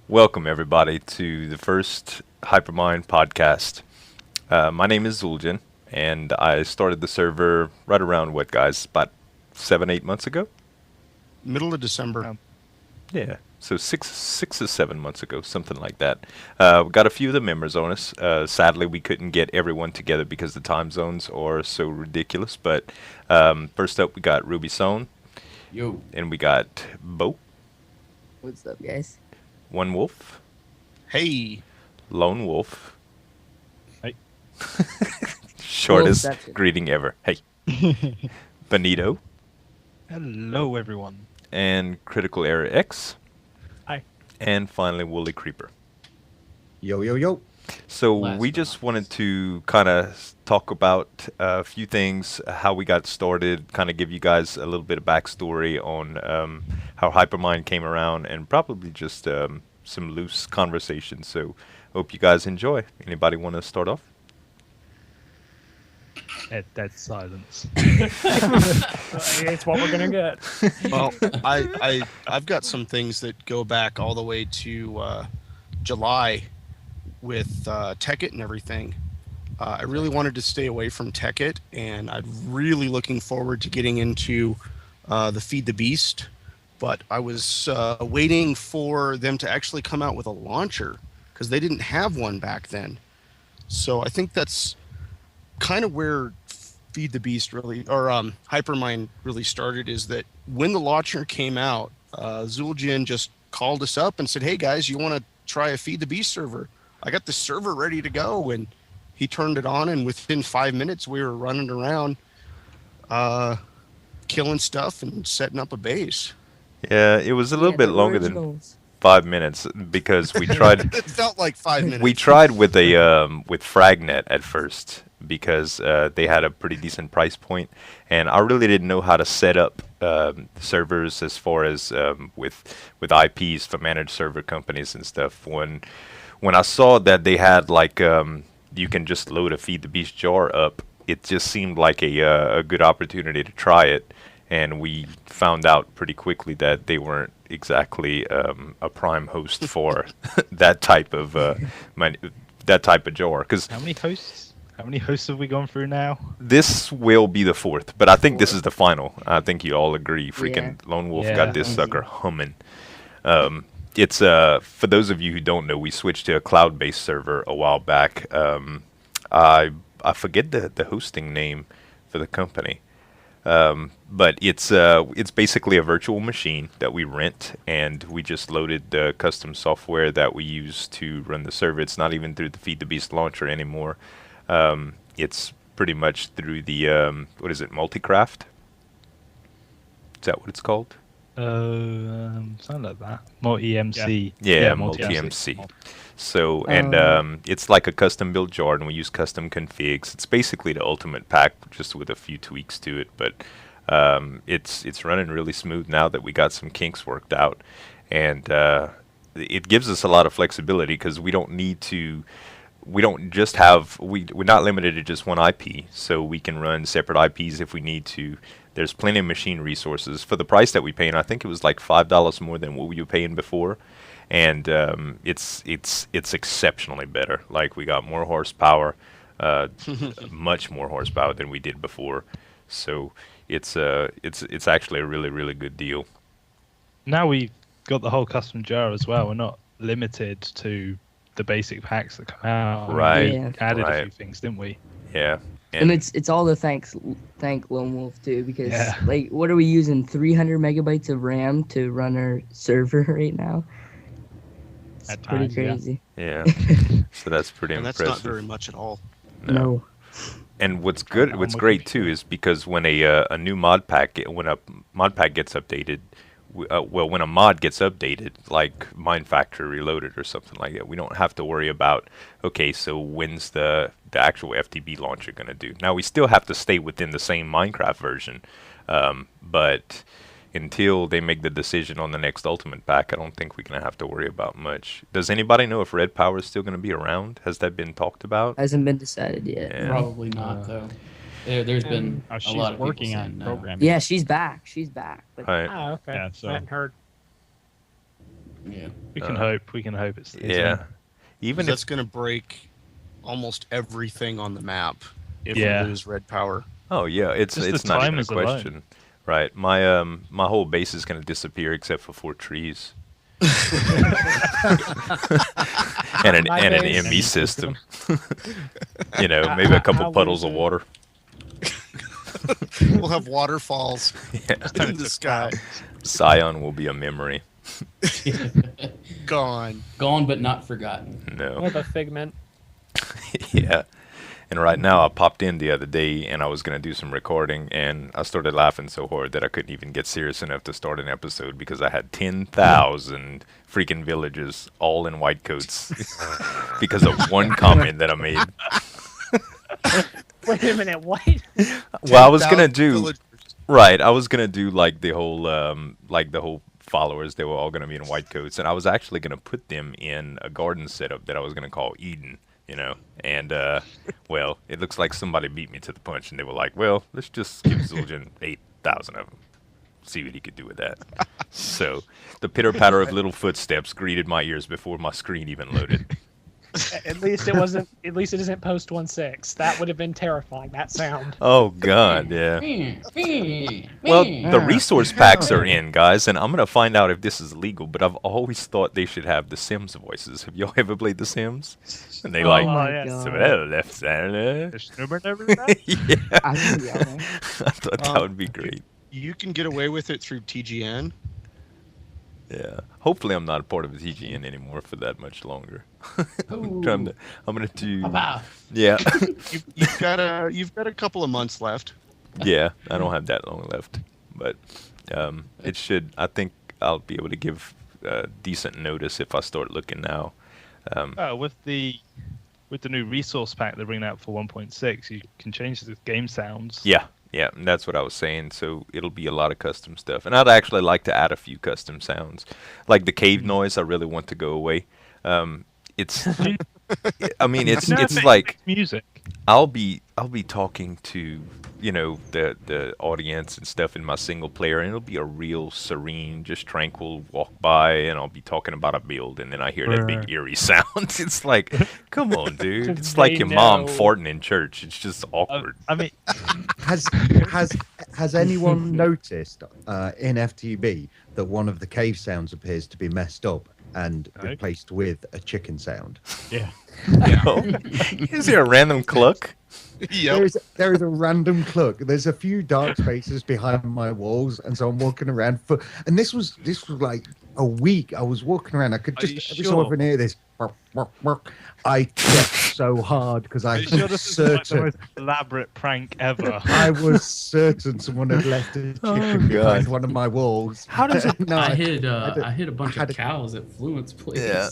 Welcome, everybody, to the first Hypermine Podcast. My name is Zueljin, and I started the server right around what, guys? About 7, 8 months ago? Middle of December. Yeah, so six or 7 months ago, something like that. We got a few of the members on us. Sadly, we couldn't get everyone together because the time zones are so ridiculous. But first up, we got Ruby Sohn, Yo. and we got Bo, What's up, guys? One Wolf, Hey, Lone Wolf. Hey. Shortest Wolfception. greeting ever. Hey. Benito Hello, everyone. and Critical Error X. Hi. And finally, Woolly Creeper. Yo, yo, yo. So Last we but just not wanted least. to kind of talk about a few things, how we got started, kind of give you guys a little bit of backstory on how Hypermind came around, and probably just some loose conversation. So hope you guys enjoy. Anybody want to start off? Dead silence. It's what we're gonna get. well, I've got some things that go back all the way to July with Tekkit and everything. I really wanted to stay away from Tekkit, and I'm really looking forward to getting into the Feed the Beast. But I was waiting for them to actually come out with a launcher because they didn't have one back then. So I think that's kind of where Feed the Beast really, or Hypermine really started, is that when the launcher came out, Zueljin just called us up and said, "Hey guys, you want to try a Feed the Beast server? I got the server ready to go." And he turned it on, and within 5 minutes we were running around, killing stuff and setting up a base. Yeah, it was a little Yeah, bit the longer than originals. 5 minutes because we tried. It felt like 5 minutes. We tried with with Fragnet at first because they had a pretty decent price point, and I really didn't know how to set up servers as far as with IPs for managed server companies and stuff. When I saw that they had like you can just load a Feed the Beast jar up, it just seemed like a good opportunity to try it. And we found out pretty quickly that they weren't exactly a prime host for that type of that type of jar. Because How many hosts? How many hosts have we gone through now? this will be the fourth, but I think this is the final. I think you all agree. Freaking Lone Wolf Yeah. got this Easy. sucker humming. It's for those of you who don't know, we switched to a cloud-based server a while back. I forget the hosting name for the company. But it's basically a virtual machine that we rent, and we just loaded the custom software that we use to run the server. It's not even through the Feed the Beast launcher anymore. It's pretty much through the what is it, Multicraft? Is that what it's called? Something like that. Multi-MC. Yeah, multi-MC. multi-MC. So, and it's like a custom built jar, and we use custom configs. It's basically the ultimate pack, just with a few tweaks to it. But it's running really smooth now that we got some kinks worked out, and it gives us a lot of flexibility because we don't need to. We don't just have we're not limited to just one IP, so we can run separate IPs if we need to. There's plenty of machine resources for the price that we pay, and I think it was like $5 more than what we were paying before. And it's exceptionally better. Like, we got more horsepower, much more horsepower than we did before. So it's actually a really, really good deal. Now we've got the whole custom jar as well. We're not limited to the basic packs that come out. Right, We Yeah. added a right. few things, didn't we? Yeah. And it's all the thank Lone Wolf too, because Yeah. like, what are we using? 300 megabytes of RAM to run our server right now. It's At pretty times, yeah. crazy. Yeah. So that's pretty and that's impressive. not very much at all. No. And what's good, I'm what's with great you. too, is because when a new mod pack, when a mod pack gets updated, well, when a mod gets updated, like Mind Factory Reloaded or something like that, we don't have to worry about, okay, so when's the actual FTB launcher going to do? Now, we still have to stay within the same Minecraft version, but until they make the decision on the next Ultimate Pack, I don't think we're going to have to worry about much. Does anybody know if Red Power is still going to be around? Has that been talked about? Hasn't been decided yet. Yeah. Probably not, though. There's been a she's lot of people working on saying no. programming. Yeah, she's back. She's back. But Right. Oh, okay. Yeah, so- I hadn't heard. Yeah. We can hope. We can hope it's Yeah. Even if that's going to break almost everything on the map if Yeah. we lose red power. Oh yeah, it's Just the not even a timers alone. question. Right. My whole base is going to disappear except for 4 trees. and an base. ME system. You know, maybe a couple I'll puddles lose of it. water. We'll have waterfalls Yeah. in the sky. Scion will be a memory. Gone. Gone but not forgotten. No. With a figment. Yeah. And right now, I popped in the other day, and I was going to do some recording, and I started laughing so hard that I couldn't even get serious enough to start an episode because I had 10,000 freaking villagers all in white coats because of one comment that I made. Wait a minute, what? Well, I was going to 10,000 do... villagers. Right, I was gonna do like the whole followers. They were all gonna be in white coats, and I was actually gonna put them in a garden setup that I was gonna call Eden. You know, and well, it looks like somebody beat me to the punch, and they were like, "Well, let's just give Zueljin 8,000 of them, see what he could do with that." So the pitter patter of little footsteps greeted my ears before my screen even loaded. At least it wasn't. At least it isn't post 1.6. That would have been terrifying. That sound. Oh God, yeah. Well, the resource packs are in, guys, and I'm gonna find out if this is legal. But I've always thought they should have the Sims voices. Have y'all ever played the Sims? And they like, my yeah. God. "So, well, left side, The snowbird and everything. yeah, I can be honest. I thought that would be great. You can get away with it through TGN. Yeah. Hopefully, I'm not a part of the TGN anymore for that much longer. I'm gonna do. Papa. Yeah. You've got a couple of months left. Yeah. I don't have that long left, but it should. I think I'll be able to give decent notice if I start looking now. With the new resource pack they're bringing out for 1.6, you can change the game sounds. Yeah, yeah, and that's what I was saying. So it'll be a lot of custom stuff, and I'd actually like to add a few custom sounds, like the cave noise. I really want to go away. It's, I mean, it's like music. I'll be talking to the audience and stuff in my single player, and it'll be a real serene, just tranquil walk by, and I'll be talking about a build, and then I hear that big eerie sound. It's like, come on, dude! It's like They your mom know. farting in church. It's just awkward. I mean, Has anyone noticed in FTB that one of the cave sounds appears to be messed up and No. replaced with a chicken sound? yeah. No. Is there a random cluck? Yep. There is a random cluck. There's a few dark spaces behind my walls, and so I'm walking around and this was like a week. I was walking around. I could Are you just every so sure? often hear this. I checked so hard because I Are you sure was this is like the certain. most elaborate prank ever? I was certain someone had left a chicken behind God. one of my walls. How does it? No, I hit a bunch had of cows at Fluent's place. Yeah.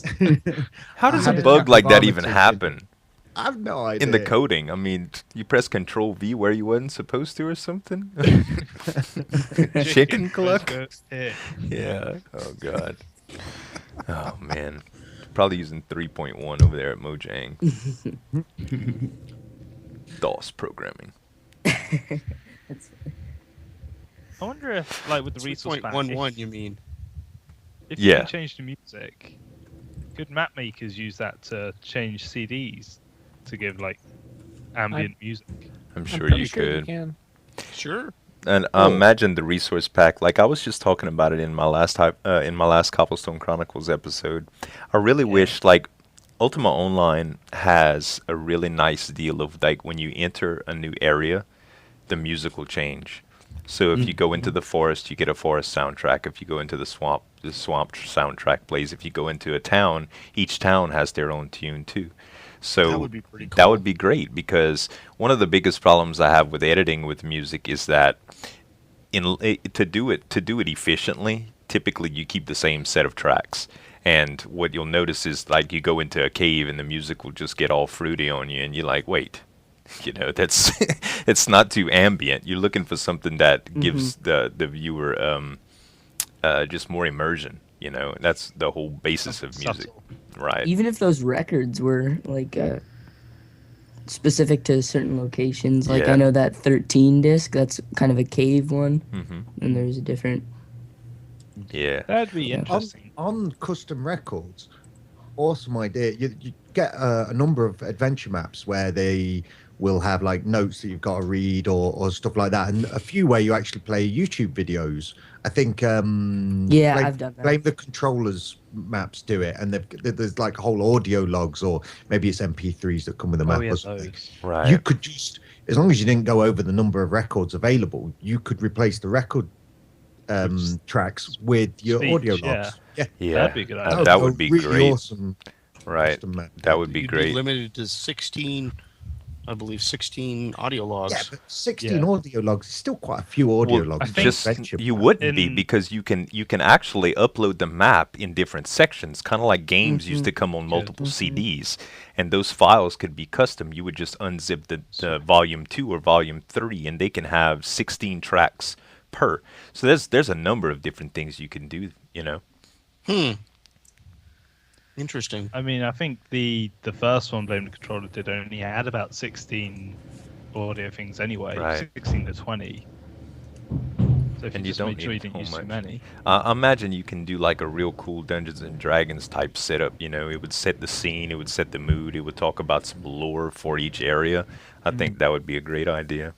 How does I a had bug a like that vomit even chicken. happen? I've no idea. In the coding, I mean, you press Control V where you wasn't supposed to, or something. Chicken cluck. Yeah. Oh God. Oh man. Probably using 3.1 over there at Mojang. DOS programming. I wonder if, like, with the resource pack, 3.11, you mean? if you Yeah. can change the music, could map makers use that to change CDs to give like ambient music? I'm I'm sure pretty you sure could. can. Sure. And imagine the resource pack. Like I was just talking about it in my last Cobblestone Chronicles episode. I really wish like Ultima Online has a really nice deal of like when you enter a new area, the music will change. So if you go into the forest, you get a forest soundtrack. If you go into the swamp soundtrack plays. If you go into a town, each town has their own tune too. So That would be pretty cool. that would be great because one of the biggest problems I have with editing with music is that to do it efficiently, typically you keep the same set of tracks. And what you'll notice is like you go into a cave and the music will just get all fruity on you, and you're like, wait, that's it's not too ambient. You're looking for something that gives the viewer just more immersion. That's the whole basis of music, Subtle. right? Even if those records were like specific to certain locations, like Yeah. I know that 13 disc, that's kind of a cave one, hmm and there's a different. Yeah. That'd be Yeah. interesting. On custom records, awesome idea. You get a number of adventure maps where they will have like notes that you've got to read or stuff like that, and a few where you actually play YouTube videos. I think Yeah, I've done that. Blame the Controllers maps do it, and there's like whole audio logs, or maybe it's MP3s that come with the map. Oh yeah, or something. those. Right. You could just, as long as you didn't go over the number of records available, you could replace the record tracks with your Speech, audio yeah. logs. Yeah, Yeah. That'd be a good idea. That a would be really great. Awesome Right. custom map. That would be You'd great. limited to 16, I believe 16 audio logs. Yeah, but 16 Yeah. audio logs is still quite a few audio Well, logs. I think just Adventure you map. wouldn't be, in- because you can actually upload the map in different sections, kind of like games used to come on multiple CDs, and those files could be custom. You would just unzip the volume 2 or volume 3, and they can have 16 tracks per. So there's a number of different things you can do. Interesting. I mean, I think the first one, Blame the Controller, did only had about 16 audio things anyway, Right. 16 to 20. So if And you you just don't make sure you need didn't so use too much. many. I imagine you can do like a real cool Dungeons and Dragons type setup. It would set the scene, it would set the mood, it would talk about some lore for each area. I think that would be a great idea.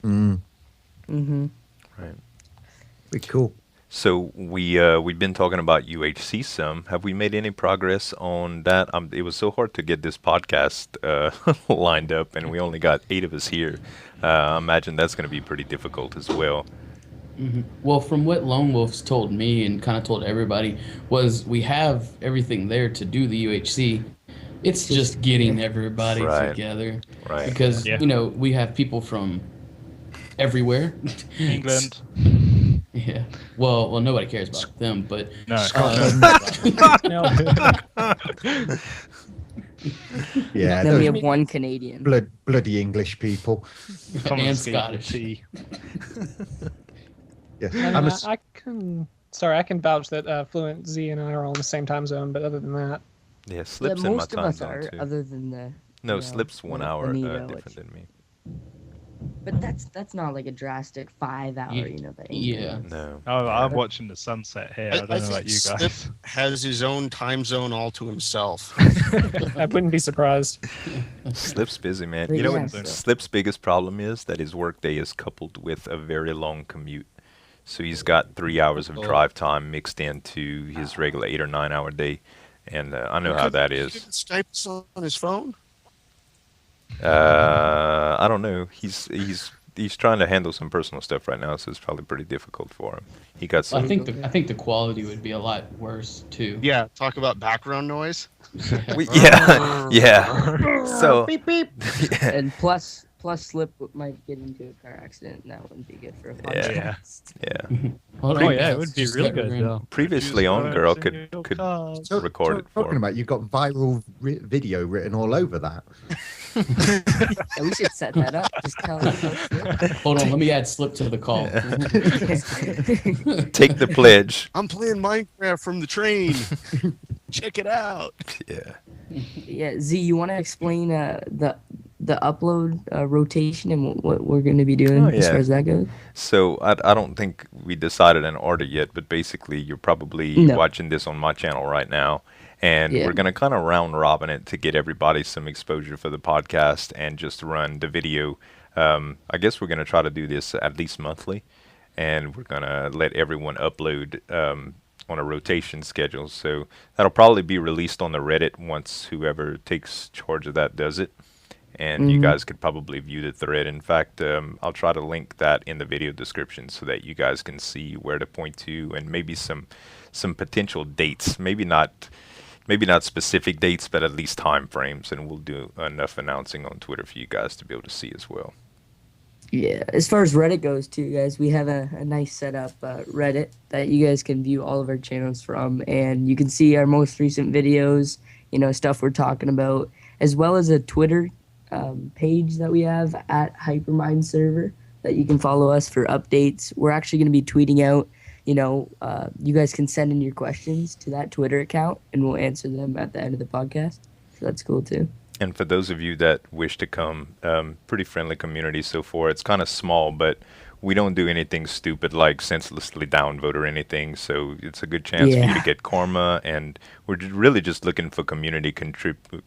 Mm-hmm. Right. Pretty cool. So we've been talking about UHC some. Have we made any progress on that? It was so hard to get this podcast lined up, and we only got 8 of us here. I imagine that's going to be pretty difficult as well. Well, from what Lone Wolf's told me and kind of told everybody, was we have everything there to do the UHC. It's just getting everybody Right. together. Right. Because, Yeah. we have people from everywhere. England. Yeah. Well, nobody cares about them, but No. No. Yeah, Then we those have one Canadian. bloody English people. and Confiscate the Scottish. tea. Yeah, I, I'm mean, a, I can. Sorry, I can vouch that Fluent Z and I are all in the same time zone. But other than that, Yeah, Yeah, Slip's in my most of time us zone are, too. other than the. No, you know, Slip's 1 the hour Anito, different which- than me. But that's not like a drastic 5 hour. Yeah. Thing. Yeah. No. Oh, I'm watching the sunset here. I don't know about you Slip guys. has his own time zone all to himself. I wouldn't be surprised. Slip's busy, man. But You know yeah, what so- Slip's biggest problem is? That his workday is coupled with a very long commute. So he's got 3 hours of drive time mixed into his regular 8 or 9 hour day. And I know how that is. Skype us on his phone. I don't know. He's trying to handle some personal stuff right now, so it's probably pretty difficult for him. He got I some. think the quality would be a lot worse too. Yeah, talk about background noise. Yeah. So Beep beep. And plus Slip might get into a car accident. And that wouldn't be good for a Yeah. podcast. yeah. Hold Oh on, yeah, it let's would be just really let good. her in. though. Previously on girl could record it for talking him. about, you've got viral video written all over that. Yeah, we should set that up. Just tell them about Slip. Hold on, let me add Slip to the call. Take the pledge. I'm playing Minecraft from the train. Check it out. Yeah. Yeah, Z, you want to explain the upload rotation and what we're going to be doing Oh, as yeah. far as that goes? So I don't think we decided an order yet, but basically you're probably No. watching this on my channel right now. And Yeah. we're going to kind of round robin it to get everybody some exposure for the podcast and just run the video. I guess we're going to try to do this at least monthly. And we're going to let everyone upload on a rotation schedule. So that'll probably be released on the Reddit once whoever takes charge of that does it. And you Mhm. guys could probably view the thread. In fact, I'll try to link that in the video description so that you guys can see where to point to and maybe some potential dates. Maybe not specific dates, but at least time frames. And we'll do enough announcing on Twitter for you guys to be able to see as well. Yeah, as far as Reddit goes too, guys, we have a nice setup Reddit that you guys can view all of our channels from, and you can see our most recent videos, stuff we're talking about, as well as a Twitter page that we have at Hypermine server that you can follow us for updates. We're actually going to be tweeting out, you guys can send in your questions to that Twitter account, and we'll answer them at the end of the podcast. So that's cool too. And for those of you that wish to come, pretty friendly community so far. It's kind of small, but we don't do anything stupid like senselessly downvote or anything. So it's a good chance for you to Yeah. get karma, and we're really just looking for community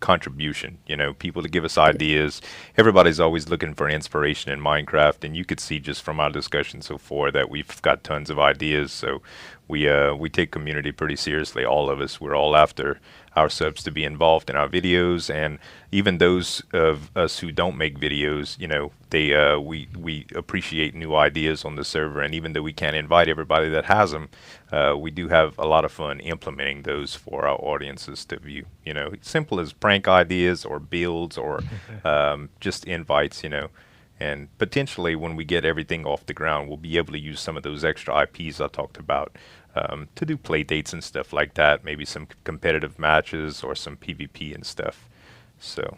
contribution. You know, people to give us ideas. Everybody's always looking for inspiration in Minecraft, and you could see just from our discussion so far that we've got tons of ideas. So we take community pretty seriously. All of us, we're all after our subs to be involved in our videos, and even those of us who don't make videos, you know, we appreciate new ideas on the server, and even though we can't invite everybody that has them, we do have a lot of fun implementing those for our audiences to view. You know, simple as prank ideas or builds or just invites. You know. And potentially, when we get everything off the ground, we'll be able to use some of those extra IPs I talked about to do play dates and stuff like that. Maybe some competitive matches or some PvP and stuff. So,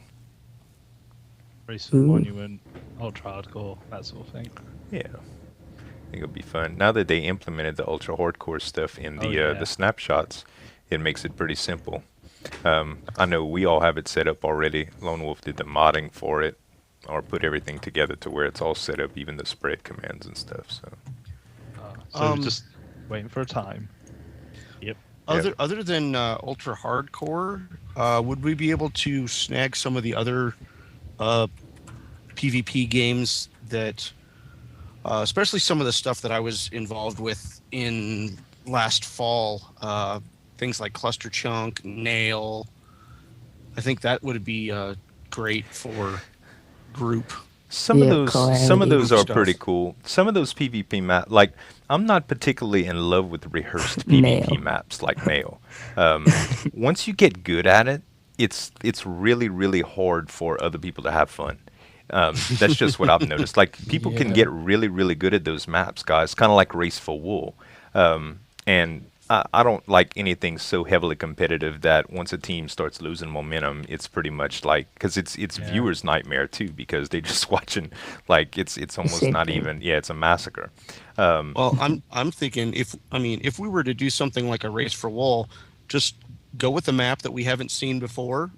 Race for Monument, Ultra Hardcore, that sort of thing. yeah, I think it'll be fun. Now that they implemented the Ultra Hardcore stuff in the snapshots, it makes it pretty simple. I know we all have it set up already. Lone Wolf did the modding for it, or put everything together to where it's all set up, even the spread commands and stuff. So, So we're just waiting for a time. Yep. Other than ultra hardcore, would we be able to snag some of the other PvP games that, especially some of the stuff that I was involved with in last fall, things like Cluster Chunk, Nail. I think that would be great for group. some of those are Stuff. pretty cool. Some of those PvP maps, like I'm not particularly in love with rehearsed Nail. PvP maps like Nail. Once you get good at it, it's really really hard for other people to have fun. That's just what I've noticed. Like people can get really really good at those maps, guys. Kind of like Race for Wool, and I don't like anything so heavily competitive that once a team starts losing momentum, it's pretty much like, because it's viewers' nightmare too, because they just watching, like it's almost Same not thing. even, it's a massacre. Well, I'm thinking if we were to do something like a Race for Wool, just go with a map that we haven't seen before.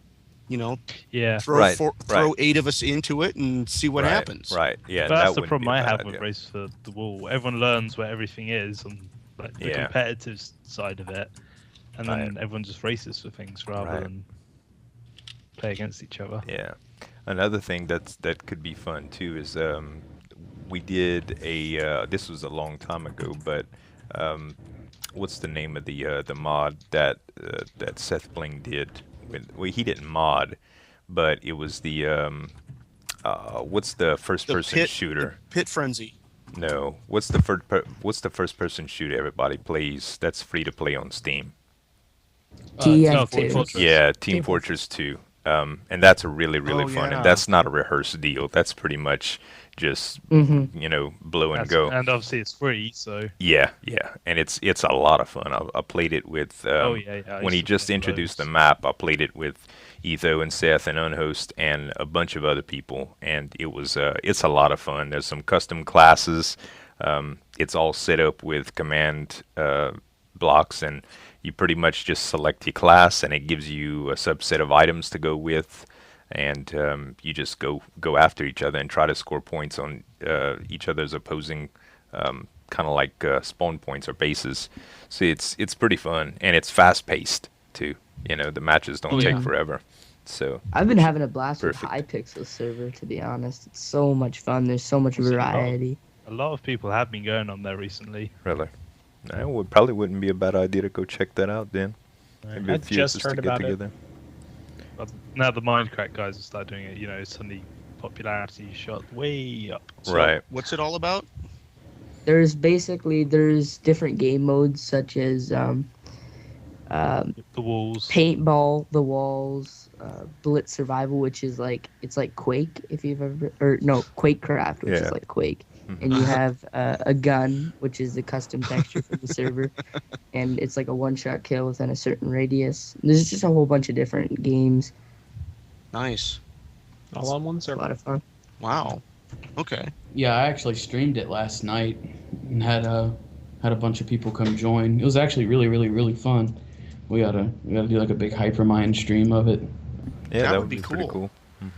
You know, Yeah. Right, throw 8 of us into it and see what Right, happens. Right, yeah. But that's that the wouldn't problem be a I bad have idea. with Race for the Wall. Everyone learns where everything is and like the Yeah. competitive side of it, and then everyone just races for things rather Right. than play against each other. Yeah. Another thing that could be fun too is we did this was a long time ago, but what's the name of the mod that Seth Bling did? Well, he didn't mod, but it was the what's the first person shooter? Pit Frenzy. No, what's the first person shooter everybody plays? That's free to play on Steam. TF2. Fortress. Yeah, Team Fortress 2. And that's a really, really Oh, fun. yeah. And that's not a rehearsed deal. That's pretty much just, blow and That's- go. And obviously it's free, so Yeah, yeah. And it's a lot of fun. I played it with, I when used he to just play introduced the loads. map, I played it with Etho and Seth and Unhost and a bunch of other people. And it's a lot of fun. There's some custom classes. It's all set up with command blocks, and you pretty much just select your class, and it gives you a subset of items to go with, and you just go after each other and try to score points on each other's opposing kind of like spawn points or bases. So it's pretty fun, and it's fast paced too. You know, the matches don't take forever. So I've been having a blast Perfect. with Hypixel server, to be honest. It's so much fun. There's so much What's it about? variety. a lot of people have been going on there recently. really, no, it probably wouldn't be a bad idea to go check that out then. Maybe I a few of just us to heard get about it. together. But now the Minecraft guys have started doing it, suddenly popularity shot way up. So Right. What's it all about? There's different game modes such as The walls. paintball, the walls, blitz survival, which is it's like Quake if you've ever, or no, Quakecraft, which Yeah. is like Quake, and you have a gun, which is a custom texture for the server, and it's like a one-shot kill within a certain radius. There's just a whole bunch of different games. Nice. All on one It's a server. lot of fun. Wow. Okay. Yeah, I actually streamed it last night and had a bunch of people come join. It was actually really, really, really fun. We gotta do like a big Hypermine stream of it. Yeah, That that would be pretty cool. cool.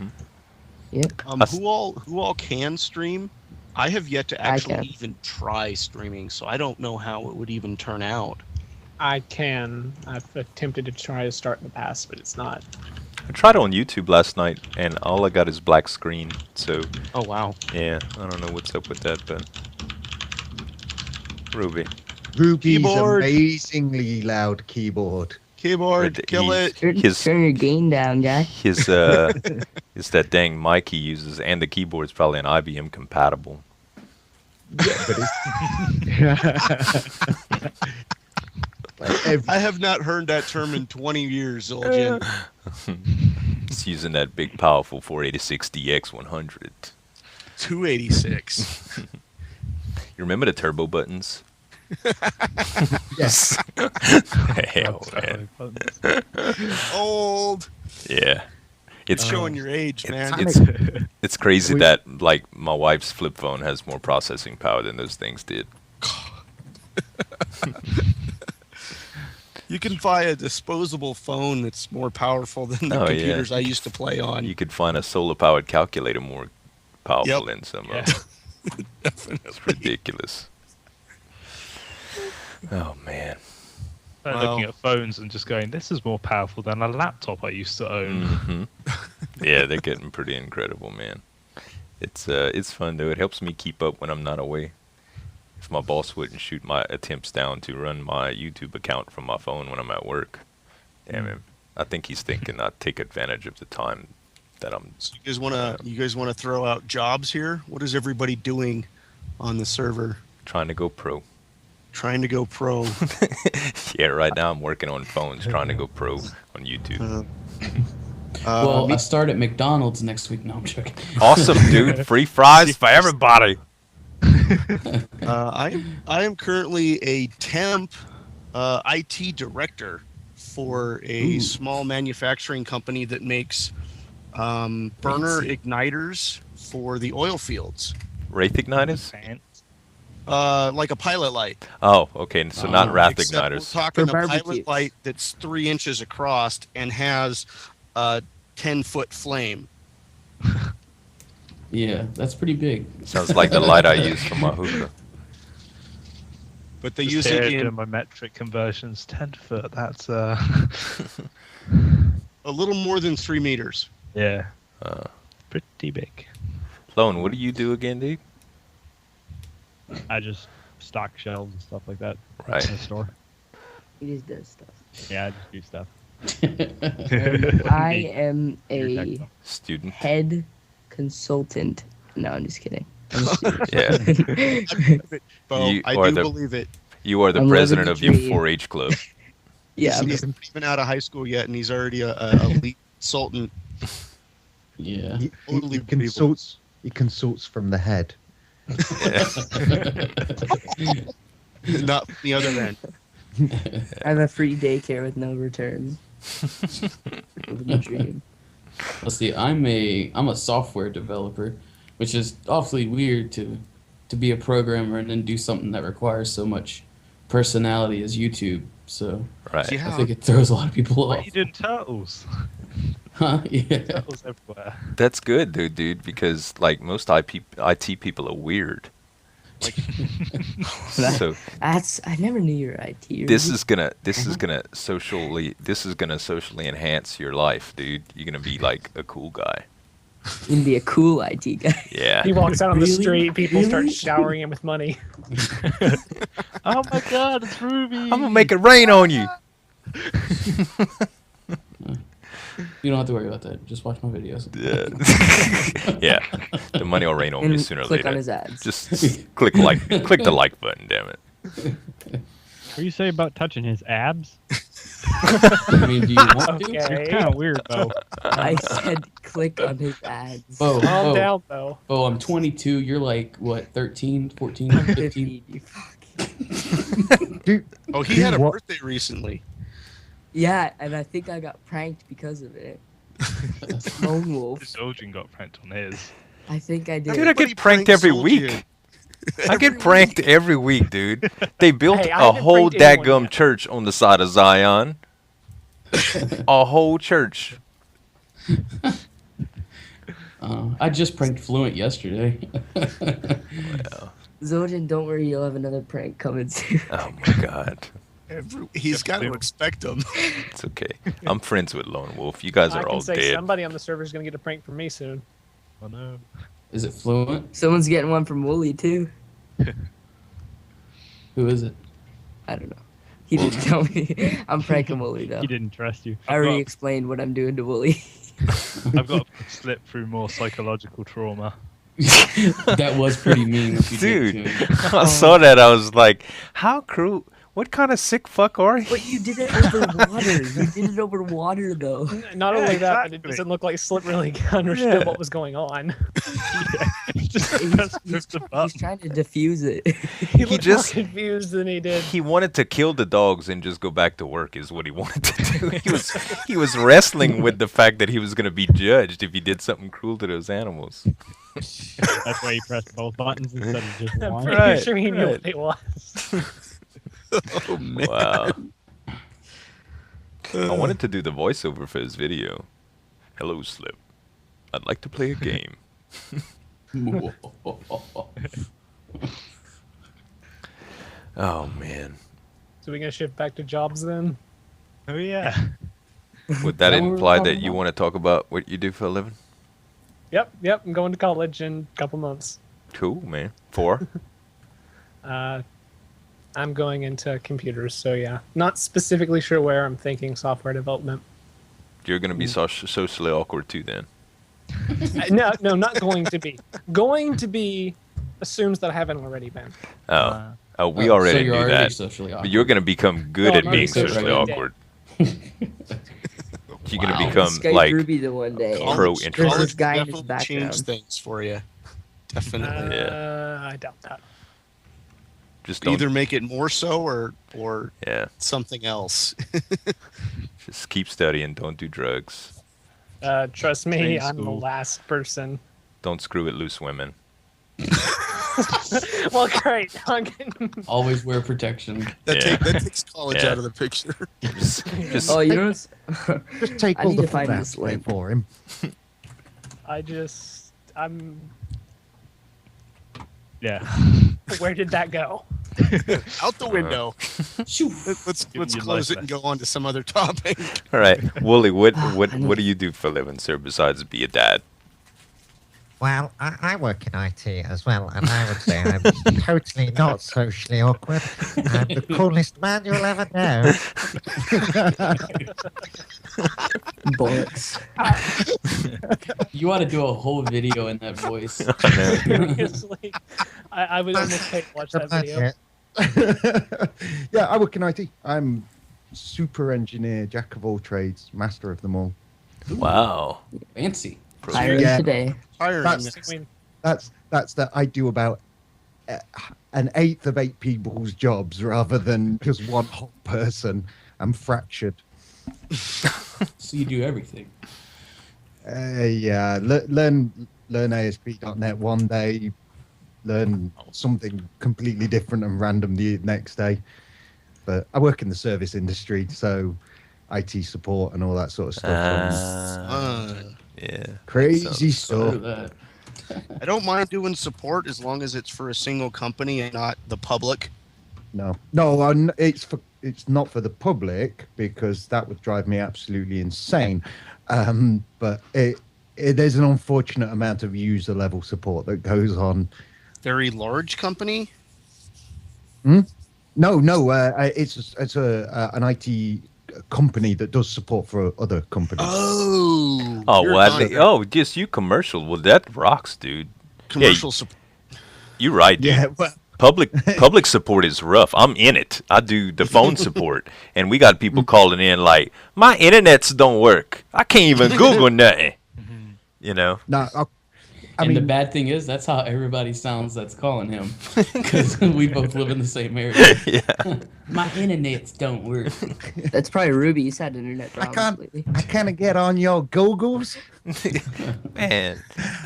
Yep. Us- Who all can stream? I have yet to I actually can. even try streaming, so I don't know how it would even turn out. I can. I've attempted to try to start in the past, but it's not. I tried on YouTube last night, and all I got is black screen. So, Oh wow. yeah, I don't know what's up with that, but Ruby. Ruby's Keyboard. amazingly loud keyboard. Keyboard, But kill he- it. Turn your gain down, guy. His it's that dang mic he uses, and the keyboard's probably an IBM compatible. Yeah, but it's like I have not heard that term in 20 years, Zueljin. It's using that big, powerful 486DX 100. 286. You remember the turbo buttons? yes. Hell, man. Old. Yeah. It's Showing your age, man. It's crazy We- that like my wife's flip phone has more processing power than those things did. You can buy a disposable phone that's more powerful than the Oh, yeah. computers I used to play on. You could find a solar-powered calculator more powerful Yep. than some Yeah. of them. Definitely. It's ridiculous. Oh man. Like Wow. looking at phones and just going, this is more powerful than a laptop I used to own. Hmm. Yeah, they're getting pretty incredible, man. It's fun though. It helps me keep up when I'm not away. If my boss wouldn't shoot my attempts down to run my YouTube account from my phone when I'm at work, damn him. I think he's thinking I'd take advantage of the time that I'm. So you guys wanna throw out jobs here? What is everybody doing on the server? Trying to go pro. Trying to go pro. Yeah, right now I'm working on phones, trying to go pro on YouTube. Well, me- I start at McDonald's next week. No, I'm joking. Awesome, dude! Free fries for everybody. I am currently a temp IT director for a small manufacturing company that makes burner igniters for the oil fields, Wraith igniters? Pants. like a pilot light. Oh, okay. So not Oh. wrath Except igniters. We're talking For a pilot barbecues. light that's 3 inches across and has a 10-foot flame. Yeah, that's pretty big. Sounds like the light I use for my hookah. But they Just use here it doing in my metric conversions, 10 foot. That's a little more than 3 meters. yeah, Uh, pretty big. Lone, what do you do again, dude? I just stock shelves and stuff like that Right. in the store. He just does stuff. Yeah, I just do stuff. I am Your tech a stuff. Student. head consultant. No, I'm just kidding. I'm a student. Yeah. Bo, You I are do the- believe it. You are the I'm president living of the your dream. 4-H club. Yeah, He's not even out of high school yet, and he's already a lead consultant. Yeah. Totally He consults from the head. Not the other end. I have a free daycare with no return. Living the dream. Let's see. I'm a software developer, which is awfully weird to be a programmer and then do something that requires so much personality as YouTube. So Right. Yeah. I think it throws a lot of people What are off. you doing, turtles? Huh? Yeah. Turtles everywhere. That's good, dude, because like most IT people are weird. So I never knew you were IT. this is gonna socially enhance your life, dude. You're gonna be like a cool guy. You can be a cool IT guy. Yeah. He walks out on the Really? street, people start Really? showering him with money. Oh my god, it's Ruby! I'm gonna make it rain on you. You don't have to worry about that. Just watch my videos. Yeah. Yeah. The money will rain on me And sooner or click later. on his ads. Just click the like button, damn it. What do you say about touching his abs? I mean, do you want to? You're Okay. kind of weird, though. I said click on his ads. Oh, Calm oh, down, though. oh, I'm 22. You're like, what, 13, 14, I'm 15? 50, you fuck. Dude, Oh, he had a What? birthday recently. Yeah, and I think I got pranked because of it. Lone Wolf. Zueljin got pranked on his. I think I did. Dude, I Everybody get pranked pranks every Zueljin. week. I get pranked every week, dude. They built Hey, I a haven't whole pranked anyone dadgum yet. church on the side of Zion. A whole church. I just pranked Fluent yesterday. Well, Zueljin, don't worry, you'll have another prank coming soon. oh my god. He's got to expect them. It's okay. I'm friends with Lone Wolf. You guys I are can all say dead. somebody on the server is going to get a prank from me soon. Oh no. Is it Fluent? Someone's getting one from Wooly too. Who is it? I don't know. He didn't tell me. I'm pranking Wooly though. He didn't trust you. I already explained what I'm doing to Wooly. I've got to slip through more psychological trauma. That was pretty mean. What you did Dude, to him. I saw that. I was like, how cruel. What kind of sick fuck are you? But you did it over water. You did it over water though. Not Yeah, only that, but it exactly. doesn't look like Slip really understood Yeah. what was going on. Just He's, press he's, the he's button. trying to diffuse it. He looked just- more confused than he did. He wanted to kill the dogs and just go back to work is what he wanted to do. He was wrestling with the fact that he was going to be judged if he did something cruel to those animals. That's why you press both buttons instead of just I'm one. pretty Right, sure he knew right. what it was. Oh, man. Wow. I wanted to do the voiceover for his video. Hello, Slip. I'd like to play a game. Oh, man. So we gonna shift back to jobs then? Oh yeah. Would that What were we imply that talking you about? want to talk about what you do for a living? Yep. I'm going to college in a couple months. Cool, man. 4? I'm going into computers, so yeah. Not specifically sure where. I'm thinking software development. You're going to be socially awkward too then. No, not going to be. Going to be assumes that I haven't already been. Oh, we Oh, already so you're knew already that. socially But awkward. you're going to become good No, at I'm being already socially socially awkward. You're going Wow. to become Skype like Ruby the one day. Pro College- introvert. college Guy in his definitely background. changed things for you. Definitely. I doubt that. just don't Either make it more so or yeah, something else. just keep studying, don't do drugs. Trust me, Stay in I'm the school. last person. Don't screw with loose women. Well, great. I'm getting- Always wear protection. That takes college Yeah. out of the picture. Just Oh, you know what's... Just take I all need the to find fun out this of it link. for him. I'm. Yeah. Where did that go? Out the window. Shoo. Let's Give me a close life it and go on to some other topic. all right, Wooly. What I know. do you do for a living, sir? Besides be a dad? Well, I work in IT as well, and I would say I'm totally not socially awkward. I'm the coolest man you'll ever know. Bullets. You ought to do a whole video in that voice. Seriously, I would almost pay to watch that That's video. it. Yeah, I work in IT. I'm super engineer, jack of all trades, master of them all. Wow. Fancy. Hiring Yeah. today. Hiring. That's- I mean, That's that I do about an eighth of 8 people's jobs rather than just one whole person. I'm fractured. So you do everything. Yeah, learn ASP.NET one day, learn something completely different and random the next day. But I work in the service industry, so IT support and all that sort of stuff. Yeah. Crazy sounds Look stuff. at that. I don't mind doing support as long as it's for a single company and not the public. No, it's not for the public because that would drive me absolutely insane. But there's an unfortunate amount of user level support that goes on. Very large company. It's an IT company that does support for other companies. Oh. Oh, you're well, not just you commercial. Well, that rocks, dude. commercial support. You're right, dude. Yeah, well, Public support is rough. I'm in it. I do the phone support, and we got people calling in like, my internets don't work. I can't even Google nothing. You know? no, I And the mean, bad thing is, that's how everybody sounds that's calling him. Because we both live in the same area. Yeah. My internets don't work. That's probably Ruby. He's had internet I problems can't. lately. I can't get on your Googles. Man,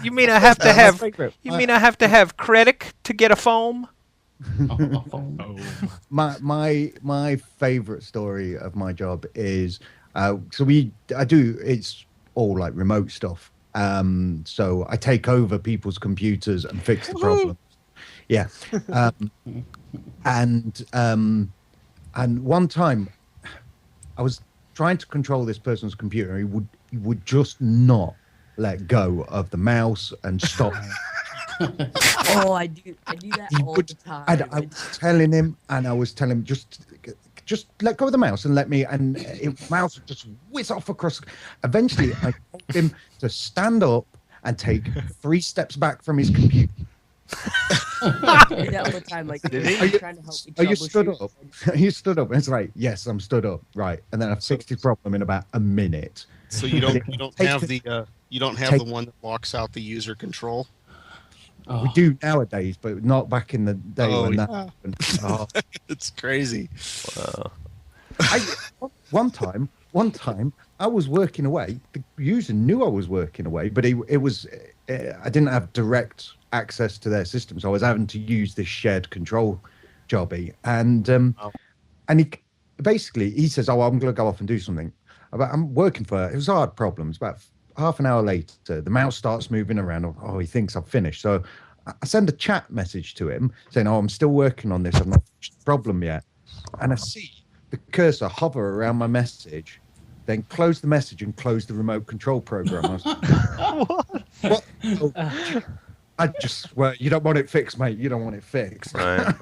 you mean I have to have? You mean I have to have credit to get a phone? Oh. My favorite story of my job is it's all like remote stuff, So I take over people's computers and fix the problem. Yeah. And one time I was trying to control this person's computer. He would just not let go of the mouse and stop. Oh, I do that all the time. I was telling him, just let go of the mouse and let me, and mouse would just whiz off across. Eventually, I told him to stand up and take 3 steps back from his computer. I do that all the time. Like, trying to help me Are you stood troubleshoot. up? Are you stood up? And it's like, yes, I'm stood up. Right, and then I fixed his problem in about a minute. So you don't have the one that locks out the user control. We do nowadays, but not back in the day when that happened. Oh. It's crazy. Wow. One time, I was working away. The user knew I was working away, but I didn't have direct access to their system, so I was having to use this shared control jobby. And he says, "Oh, I'm going to go off and do something." I'm working for. It was hard problems. About half an hour later, the mouse starts moving around. Oh, he thinks I've finished. So I send a chat message to him saying, "Oh, I'm still working on this. I've not finished the problem yet." And I see the cursor hover around my message, then close the message and close the remote control program. I was like, what? Oh, I just swear, you don't want it fixed, mate. You don't want it fixed. Right.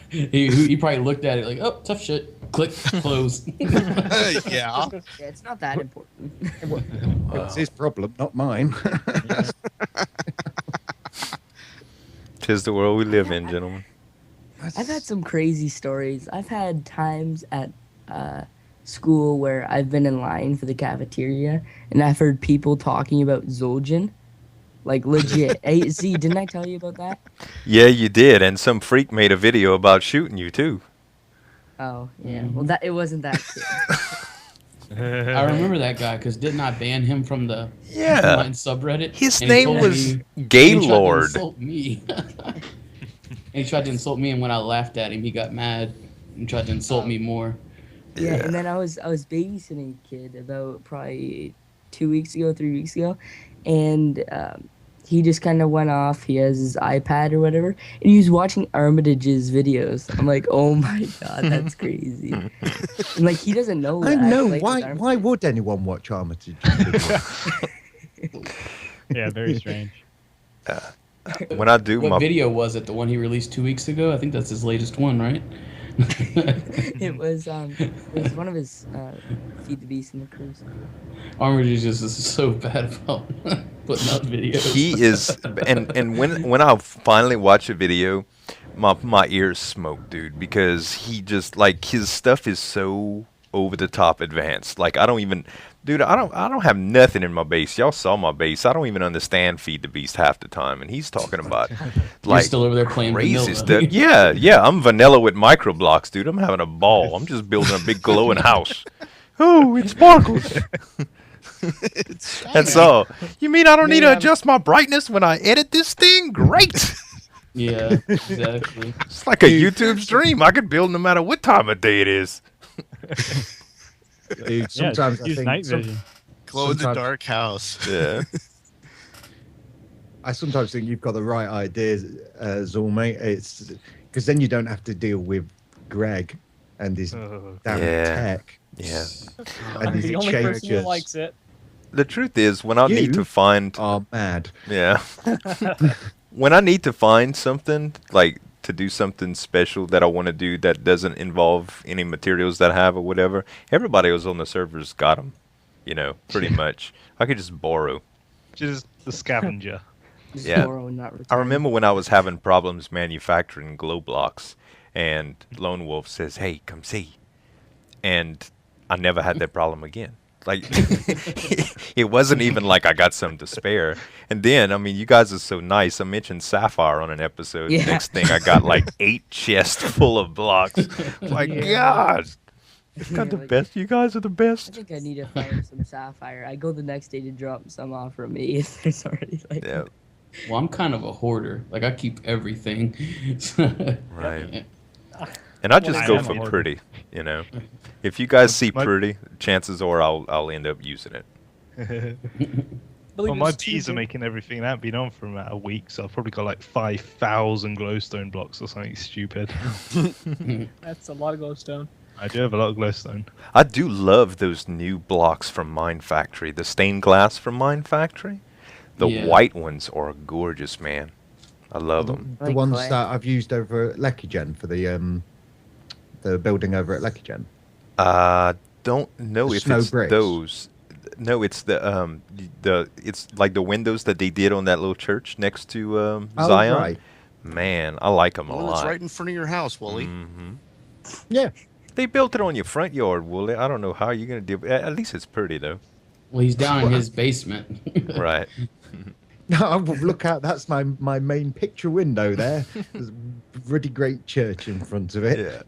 He probably looked at it like, oh, tough shit. Click, close. Yeah. It's not that important. It's his problem, not mine. Tis the world we live in, gentlemen. I've had some crazy stories. I've had times at school where I've been in line for the cafeteria, and I've heard people talking about Zueljin. Like, legit. Hey, see, didn't I tell you about that? Yeah, you did, and some freak made a video about shooting you too. Oh, yeah. Well, it wasn't that kid. I remember that guy because didn't I ban him from the Yeah. online subreddit? His And he name told was me- Gaylord. He tried to insult me, and when I laughed at him, he got mad and tried to insult me more. Yeah, and then I was babysitting a kid about probably 3 weeks ago, and he just kind of went off. He has his iPad or whatever, and he was watching Armitage's videos. I'm like, oh my god, that's crazy. And like, he doesn't know that. I know. Like, Why would anyone watch Armitage? Yeah, very strange. When I do What my video was it? The one he released 2 weeks ago? I think that's his latest one, right? it was one of his Feed the Beast in the Cruise. Armitage is so bad about putting out videos. he is, and when I finally watch a video, my ears smoke, dude, because he just, like, his stuff is so over the top advanced. Like, I don't have nothing in my base. Y'all saw my base. I don't even understand Feed the Beast half the time, and he's talking about like still over there playing crazy vanilla. stuff. Yeah, I'm vanilla with micro blocks, dude. I'm having a ball. I'm just building a big glowing house. Oh, it sparkles. That's all. You mean I don't need to adjust my brightness when I edit this thing? Great. Yeah, exactly. It's like a YouTube stream. I could build no matter what time of day it is. Dude, sometimes I use think night vision. Glow in the Sometimes- dark house. Yeah. I sometimes think you've got the right ideas, Zul, mate. It's because then you don't have to deal with Greg and his damn Yeah. tech. Yeah. And I'm his the only person who changes likes it. The truth is, when I need You to find, are mad. yeah, when I need to find something, like to do something special that I want to do that doesn't involve any materials that I have or whatever, everybody else on the servers got them, pretty much. I could just borrow. Just the scavenger. Just Yeah. borrow and not I return. remember when I was having problems manufacturing glow blocks, and Lone Wolf says, "Hey, come see," and I never had that problem again. Like, it wasn't even like I got some to spare. And then, I mean, you guys are so nice. I mentioned Sapphire on an episode. Yeah. Next thing, I got like 8 chests full of blocks. My God. It's got the like- best. You guys are the I best. think I need to find some sapphire. I go the next day to drop some off from me if there's already like. Yeah, Well, I'm kind of a hoarder. Like, I keep everything. right. And I just I go am a for hoarder. pretty, If you guys see My- pretty, chances are I'll end up using it. believe Well, it my was bees are Tuesday. making everything that been on for about a week, so I've probably got like 5,000 glowstone blocks or something stupid. That's a lot of glowstone. I do have a lot of glowstone. I do love those new blocks from Mine Factory. The stained glass from Mine Factory. The Yeah. white ones are gorgeous, man. I love them. The Like ones clay. that I've used over at Lekigen for the building over at Lekigen. Don't know The if snow it's bricks. those. No, it's the it's like the windows that they did on that little church next to Oh, Zion. right. Man, I like them The a one that's lot. right in front of your house, Wooly. hmm Yeah. They built it on your front yard, Wooly. I don't know how you're gonna do. At least it's pretty though. Well, he's down in his basement. Right. No, look out! That's my main picture window there. There's a really great church in front of it.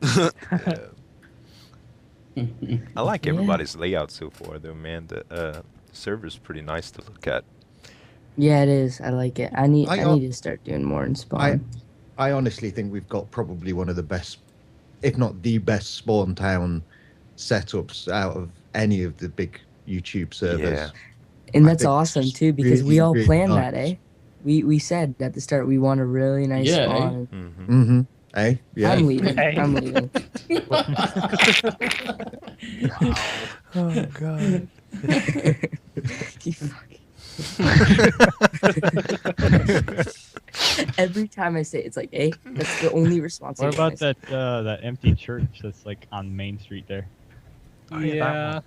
Yeah. I like Yeah. everybody's layout so far, though, man. The server's pretty nice to look at. Yeah, it is. I like it. I need I- need to start doing more in Spawn. I honestly think we've got probably one of the best, if not the best, spawn town setups out of any of the big YouTube servers. Yeah. And I that's think awesome it's too, because we really, all really planned nice. that, eh? We said at the start we want a really nice Yeah, eh? spawn. hmm Mm-hmm. Hey, yeah. I'm leaving. Hey. I'm leaving. Oh God. You fuck. Every time I say it, it's like, eh? That's the only response. I What get when I about say that empty church that's like on Main Street there? Oh, yeah, Yeah.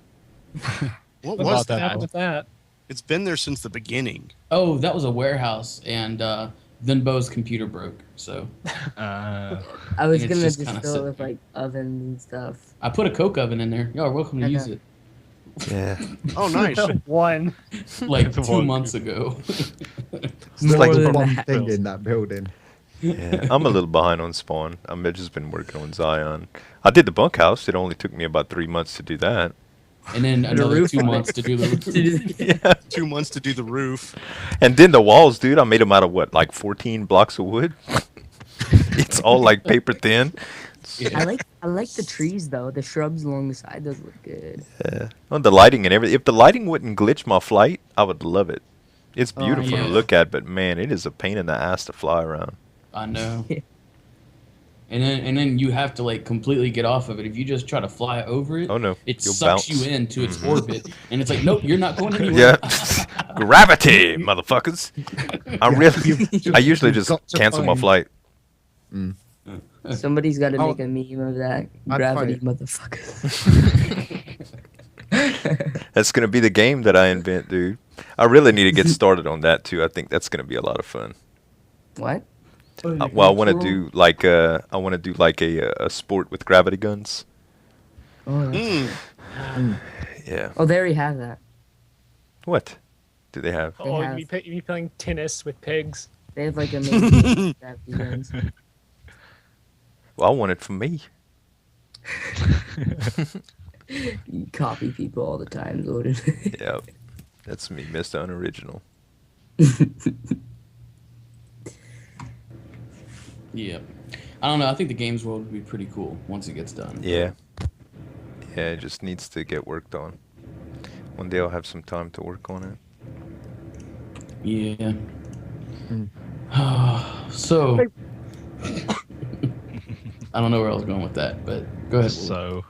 What What was about What that? happened with that? It's been there since the beginning. Oh, that was a warehouse, and then Bo's computer broke. So I was it's gonna just just kinda fill it sitting with there. like ovens and stuff. I put a Coke oven in there. Y'all are welcome to Okay. use it. Yeah. Oh, nice. One. Like The 2 one months ago. It's More like than the one that. thing in that building. Yeah. I'm a little behind on Spawn. I've just been working on Zion. I did the bunkhouse. It only took me about 3 months to do that. And then another roof 2 on it. months to do the roof. Yeah. 2 months to do the roof. And then the walls, dude. I made them out of what, like 14 blocks of wood. It's all like paper thin. I like the trees though. The shrubs along the side, those look good. Yeah. Oh, the lighting and everything. If the lighting wouldn't glitch my flight, I would love it. It's Oh, beautiful yeah. to look at, but man, it is a pain in the ass to fly around. I know. And then you have to like completely get off of it. If you just try to fly over it, Oh no, it you'll sucks bounce. you into its Mhm. orbit, and it's like, nope, you're not going anywhere. Yeah, gravity, motherfuckers. I usually just got to cancel my find- flight. Somebody's got to Oh, make a meme of that. I'd Gravity, find motherfucker. That's gonna be the game that I invent, dude. I really need to get started on that too. I think that's gonna be a lot of fun. What? Well, I want to do like a sport with gravity guns. Oh, that's- Yeah. oh, they already have that. What do they have? Oh, have- you be playing tennis with pigs. They have like amazing gravity guns. Well, I want it for me. You copy people all the time, Gordon. Yeah, that's me, Mr. Unoriginal. Yeah. I don't know. I think the games world would be pretty cool once it gets done. Yeah. Yeah, it just needs to get worked on. One day I'll have some time to work on it. Yeah. So, I don't know where I was going with that, but go ahead. So,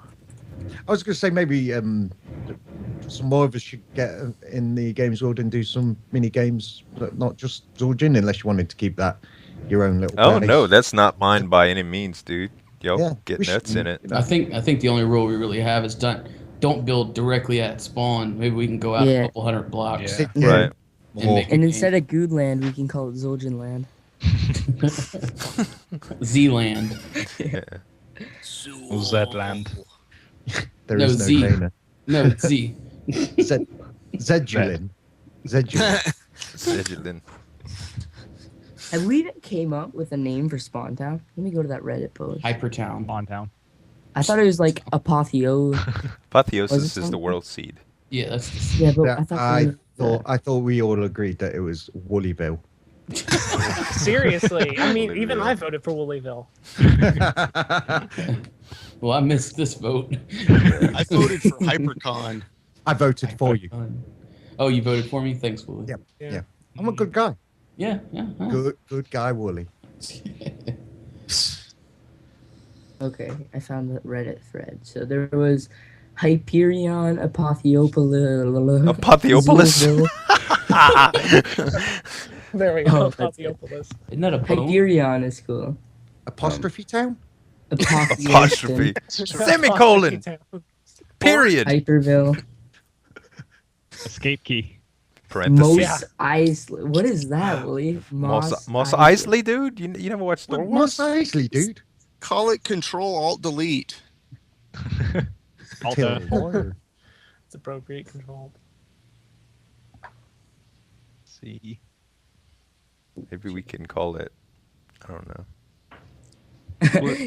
I was going to say maybe some more of us should get in the games world and do some mini games, but not just Zueljin, unless you wanted to keep that your own little. Oh place. no, that's not mine by any means, dude. Y'all Yeah, get we should- nuts in it. I think the only rule we really have is don't build directly at spawn. Maybe we can go out Yeah. a couple hundred blocks. Yeah. Right. And More. make- And instead of Goodland, we can call it Zueljin Land. Z-land. Yeah. or Zland. There No, is no Z. Dana. No, it's Z. Zedulin. Zedulin. Zueljin. Have we even came up with a name for Spawn Town? Let me go to that Reddit post. Hypertown. On town. I thought it was like apotheosis. Apotheosis it is the something? world seed. Yeah, that's the Yeah, but Yeah, I thought. I thought we all agreed that it was Woollyville. Seriously. I mean, even Woolyville. I voted for Woolyville. Well, I missed this vote. I voted for HyperCon. I voted for you. Oh, you voted for me? Thanks, Wooly. Yep. Yeah. Yeah. I'm a good guy. Yeah. Huh. Good guy, Wooly. Okay, I found the Reddit thread. So there was Hyperion Apotheopolis. Apotheopolis? There we go. Oh, that's it. Apotheopolis. Isn't that a poem? Hyperion is cool. Apostrophe town? Apostrophe. Semicolon. Period. Hyperville. Escape key. Parentheses. Mos Eisley. What is that, Willie? Mos Eisley, dude? You never watched Star What, Wars? Mos Eisley, dude. Call it Control Alt Delete. Alt Till F. horror. It's appropriate control. See. Maybe we can call it. I don't know.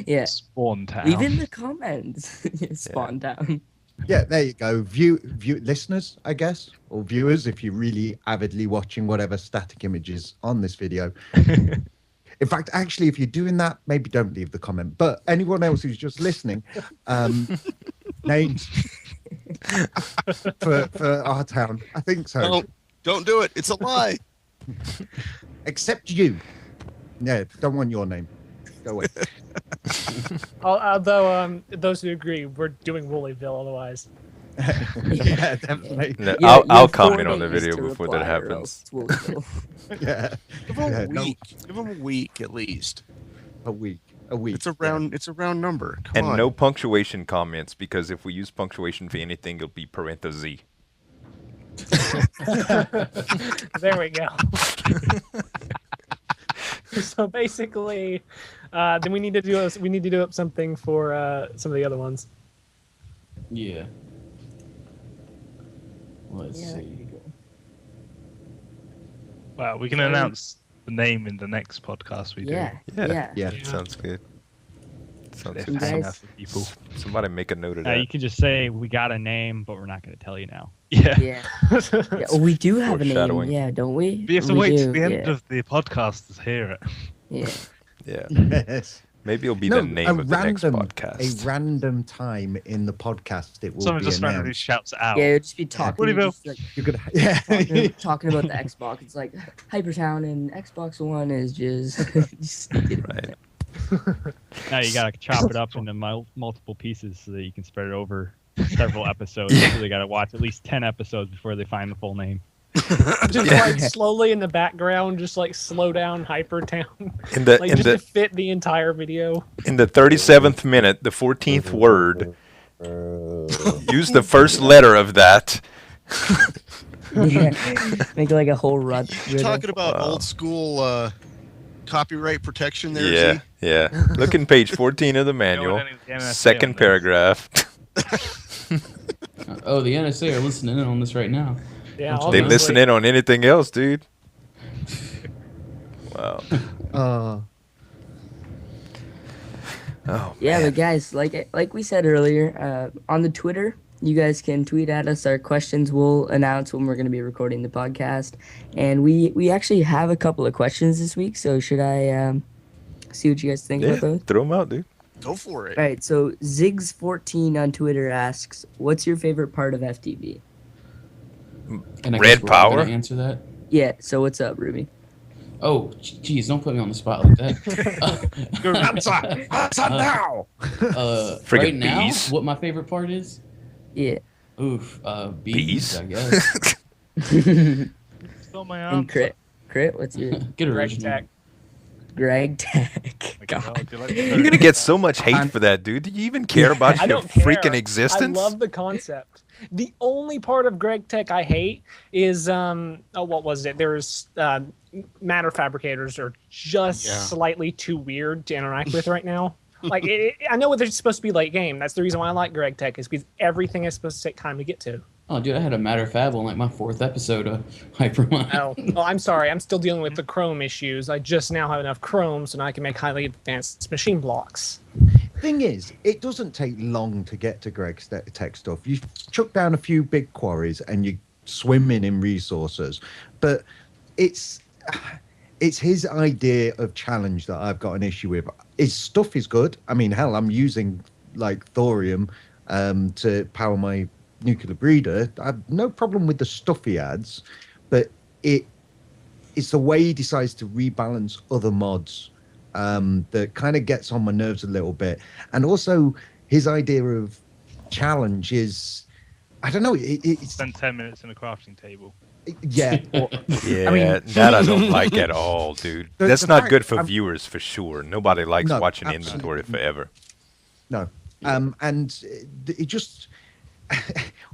Yeah. Spawn Town. Leave in the comments. Spawn down. Yeah, there you go. View listeners, I guess, or viewers, if you're really avidly watching whatever static images on this video. In fact, actually, if you're doing that, maybe don't leave the comment. But anyone else who's just listening, names for our town. I think so. Don't do it. It's a lie. Except you. Yeah, don't want your name. Go away. Although, those who agree, we're doing Woolyville otherwise. Yeah, definitely. No, Yeah, I'll you have comment 4 on the days video to before reply that or happens. else it's Woolyville. Yeah, Give them Yeah, a no. week. Give them a week at least. a week. It's a round. It's a round number. Come And on. no punctuation comments, because if we use punctuation for anything, it'll be parentheses. There we go. So basically, then we need to do up something for some of the other ones. Yeah. Let's Yeah, there see. you go. Well, we can announce the name in the next podcast we do. Yeah. Yeah. Yeah. Sounds good. Sounds If good. it's Guys- enough for people. Somebody make a note of Now that. you can just say we got a name, but we're not going to tell you now. Yeah. Yeah. Yeah. Oh, we do have a name. Foreshadowing. Yeah, don't we? We have to We wait do, till the end yeah. of the podcast to hear it. Yeah. Yeah. Yes. Maybe it'll be No, the name of the next podcast. A random time in the podcast it will Someone be just randomly announced. shouts out. Yeah, it'll just be talking. Woolyville. Just, like, You're gonna, yeah. talking about the Xbox. It's like Hypertown and Xbox One is just Right. Now you got to chop it up into multiple pieces so that you can spread it over several episodes. So they got to watch at least 10 episodes before they find the full name. Just Yeah. like slowly in the background, just like slow down Hypertown, In the like in just the to fit the entire video. in the 37th minute, the 14th word, use the first letter of that. yeah. Make like a whole run. You're talking about Wow. old school copyright protection there. Yeah, Z? yeah. Look in page 14 of the You know manual, what the NSA second on this? paragraph. Oh, the NSA are listening in on this right now. Yeah, They They obviously. listen in on anything else, dude. Wow. Oh, Yeah, man. but guys, like we said earlier, on the Twitter, you guys can tweet at us our questions. We'll announce when we're going to be recording the podcast, and we actually have a couple of questions this week. So should I see what you guys think Yeah, about those? throw them out, dude. Go for it. All right. So Ziggs14 on Twitter asks, "What's your favorite part of FTV?" And I Red guess we're all gonna power? answer that. Yeah. So what's up, Ruby? Oh, geez, don't put me on the spot like that. Answer now. Friggin' Right now, bees. what my favorite part is? Yeah. Oof, bees, Bees? I guess. Stole my And answer. Crit, what's your Get Greg original. Tech. Greg Tech? Oh my God, do you like You're gonna get so much hate for that, dude. Do you even care about I your don't care. freaking existence? I love the concept. The only part of Greg Tech I hate is what was it? There's matter fabricators are just Yeah. slightly too weird to interact with right now. Like I know they're supposed to be late game. That's the reason why I like Greg Tech, is because everything is supposed to take time to get to. Oh, dude, I had a matter fab on like my 4th episode of Hypermine. Oh, I'm sorry. I'm still dealing with the Chrome issues. I just now have enough Chrome, so now I can make highly advanced machine blocks. Thing is, it doesn't take long to get to Greg's tech stuff. You chuck down a few big quarries and you're swimming in resources. But it's his idea of challenge that I've got an issue with. His stuff is good. I mean, hell, I'm using like thorium to power my Nuclear Breeder, I have no problem with the stuff he adds, but it's the way he decides to rebalance other mods that kind of gets on my nerves a little bit. And also his idea of challenge is, I don't know, it's Spend 10 minutes in a crafting table. yeah. Yeah, I mean- that I don't like at all, dude. That's the not fact- good for I'm- viewers for sure. Nobody likes No, watching absolutely inventory forever. No. And it just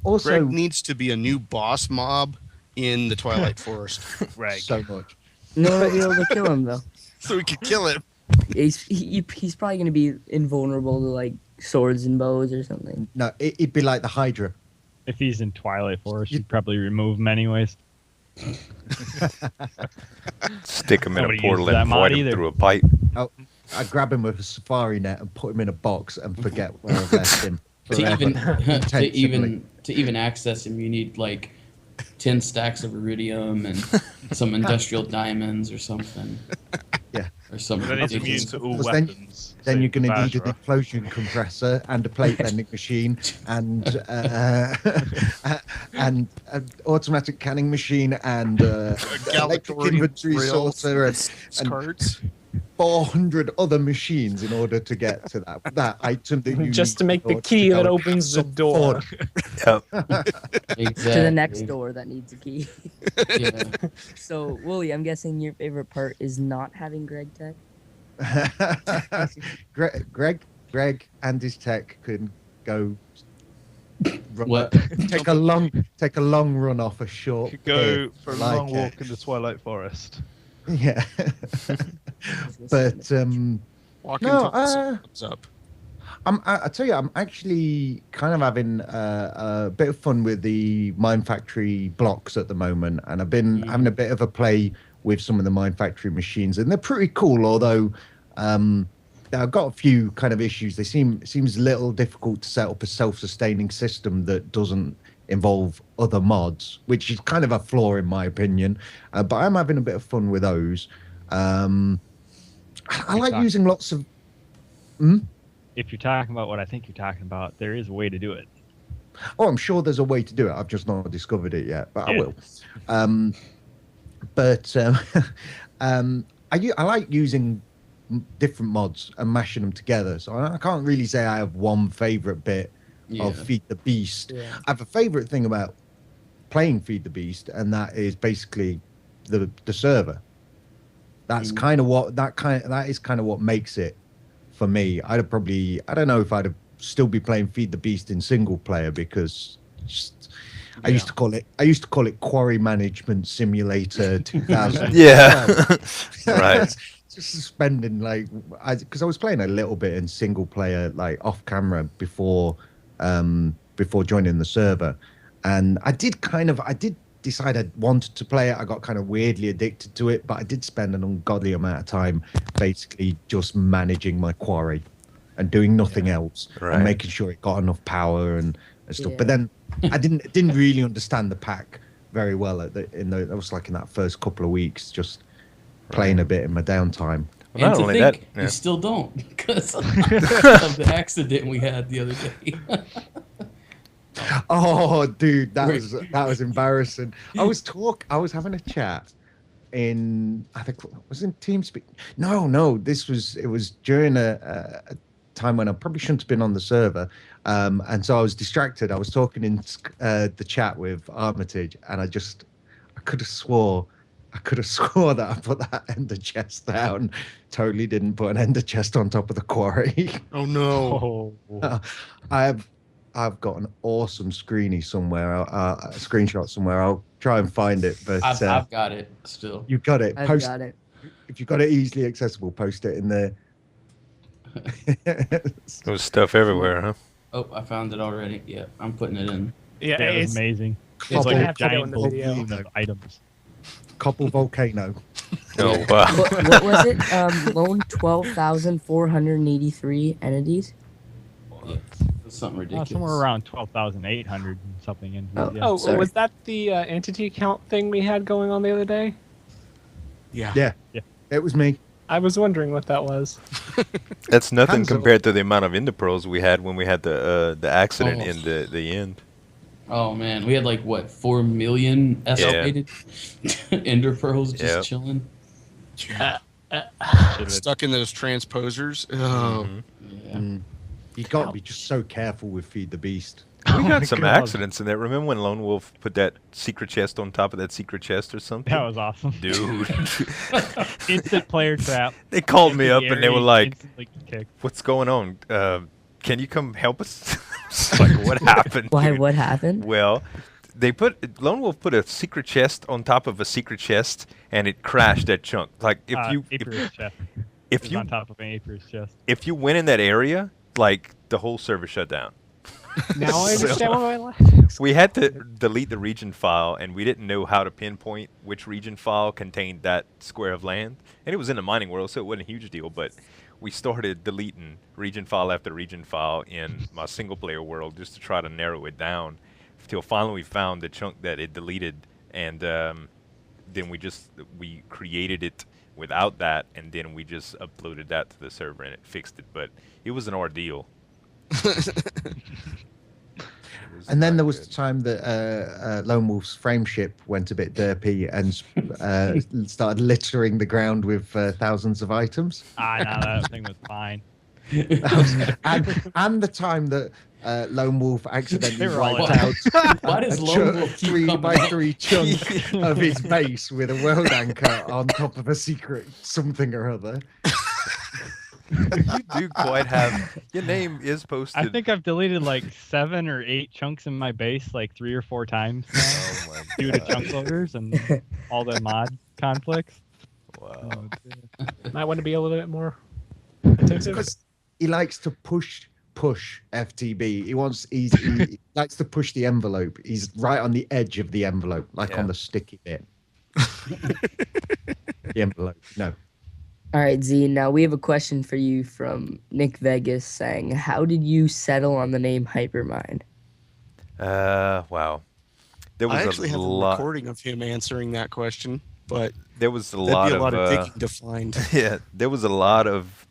also Greg needs to be a new boss mob in the Twilight Forest, Greg. so much. No one will be able to kill him though. so we could kill him. He's probably gonna be invulnerable to like swords and bows or something. No, it'd be like the Hydra. If he's in Twilight Forest, you'd probably remove him anyways. Stick him in Nobody a portal uses that and mod void him either. through a pipe. I'd grab him with a safari net and put him in a box and forget where I've left him. To forever. even to Intensively. even access him, you need like 10 stacks of iridium and some industrial diamonds or something. Yeah. Or something. Then it's immune ridiculous. to all Because then- weapons. Then so you're going to Vajra. need an implosion compressor and a plate bending machine and and an automatic canning machine and electric inventory sorter and cards. 400 other machines in order to get to that item that you Just need to make in the order to key go that and opens the have some door. fun. Yep. Exactly. To the next door that needs a key. Yeah. So, Wooly, I'm guessing your favorite part is not having Greg Tech. Greg and his tech can go What? take a long run off a short Could go bit, for a like long it. walk in the Twilight Forest. Yeah. But Walking No, until the sun comes up. I tell you, I'm actually kind of having a bit of fun with the Mine Factory blocks at the moment, and I've been having a bit of a play with some of the Mine Factory machines, and they're pretty cool. Although I've got a few kind of issues. It seems a little difficult to set up a self-sustaining system that doesn't involve other mods, which is kind of a flaw in my opinion. But I'm having a bit of fun with those. I like using lots of. If you're talking about what I think you're talking about, there is a way to do it. Oh, I'm sure there's a way to do it. I've just not discovered it yet, but I Yeah. will. I like using different mods and mashing them together. So I can't really say I have one favorite bit of Feed the Beast. Yeah. I have a favorite thing about playing Feed the Beast, and that is basically the server. That's kind of what that is kind of what makes it for me. I don't know if I'd still be playing Feed the Beast in single player because I used to call it Quarry Management Simulator 2000. Yeah. Right. Just spending because I was playing a little bit in single player like off camera before joining the server, and I did decide I wanted to play it. I got kind of weirdly addicted to it, but I did spend an ungodly amount of time basically just managing my quarry and doing nothing else Right. and making sure it got enough power and stuff. Yeah. But then I didn't really understand the pack very well that was like in that first couple of weeks, just playing a bit in my downtime. Well, And not to only think, that, yeah. you still don't because of the accident we had the other day. Oh, dude, that was embarrassing. I was having a chat in, I think, was in TeamSpeak. No, it was during a time when I probably shouldn't have been on the server, and so I was distracted. I was talking in the chat with Armitage, and I could have swore that I put that ender chest down. Totally didn't put an ender chest on top of the quarry. Oh no! I've got an awesome screenshot somewhere. I'll try and find it. But I've got it still. you've got it. I've got it. If you've got it easily accessible, post it in there. There's stuff everywhere, huh? Oh, I found it already. Yeah, I'm putting it in. Yeah, Yeah, it was it's, amazing. It's It's like I a have to go in giant the video. balloon of items. Copple volcano. Oh, wow. What was it? Loan 12,483 entities. Yeah, it's something ridiculous. Somewhere around 12,800 and something. In Oh. yeah. Oh, Sorry. was that the entity count thing we had going on the other day? Yeah. Yeah, it was me. I was wondering what that was. That's nothing Hands up. compared to the amount of Enderpearls we had when we had the accident Oh. in the end. Oh man, we had like what 4 million estimated ender pearls just Yep. chilling. Stuck in those transposers. Oh, Yeah. You got to be just so careful with Feed the Beast. We my got some God. accidents in there. Remember when Lone Wolf put that secret chest on top of that secret chest or something? That was awesome. Dude. Instant player trap. They called me up and they were like, Instantly kicked. "What's going on? Can you come help us?" It's like, what happened? Why? dude? What happened? Well, Lone Wolf put a secret chest on top of a secret chest, and it crashed that chunk. Like Apiar's chest. if It was you on top of an Apiar's chest. if you went in that area, like the whole server shut down. Now I So- understand why I laughed. We had to delete the region file, and we didn't know how to pinpoint which region file contained that square of land. And it was in the mining world, so it wasn't a huge deal, but we started deleting region file after region file in my single-player world just to try to narrow it down until finally we found the chunk that it deleted, and then we created it without that, and then we just uploaded that to the server, and it fixed it. But it was an ordeal. And then there was the time that Lone Wolf's frameship went a bit derpy and started littering the ground with thousands of items. No, that thing was fine. and the time that Lone Wolf accidentally They were all wiped out Why does a Lone Wolf keep 3 coming by up? 3 chunk of his base with a world anchor on top of a secret something or other. You do quite have. Your name is posted. I think I've deleted like 7 or 8 chunks in my base like 3 or 4 times now Oh my due to God. chunk loaders and all the mod conflicts. Wow. Might want to be a little bit more attentive. Because he likes to push FTB. He likes to push the envelope. He's right on the edge of the envelope, like Yeah. on the sticky bit. The envelope. No. All right, Z. Now we have a question for you from Nick Vegas saying, "How did you settle on the name Hypermine?" Wow. There was I actually have a lot. recording of him answering that question, but There was a that'd lot be a of. lot of digging to find. Yeah, there was a lot of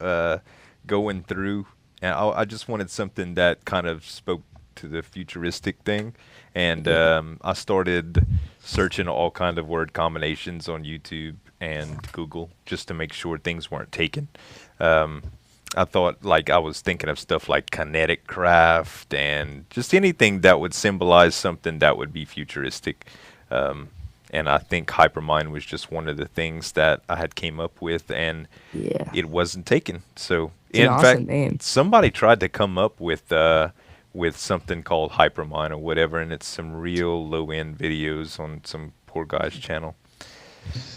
going through, and I just wanted something that kind of spoke to the futuristic thing, and I started searching all kind of word combinations on YouTube and Google just to make sure things weren't taken. I thought, like, I was thinking of stuff like kinetic craft and just anything that would symbolize something that would be futuristic. And I think Hypermine was just one of the things that I had came up with, and Yeah, it wasn't taken. So, it's an in awesome fact, name. somebody tried to come up with something called Hypermine or whatever, and it's some real low-end videos on some poor guy's channel.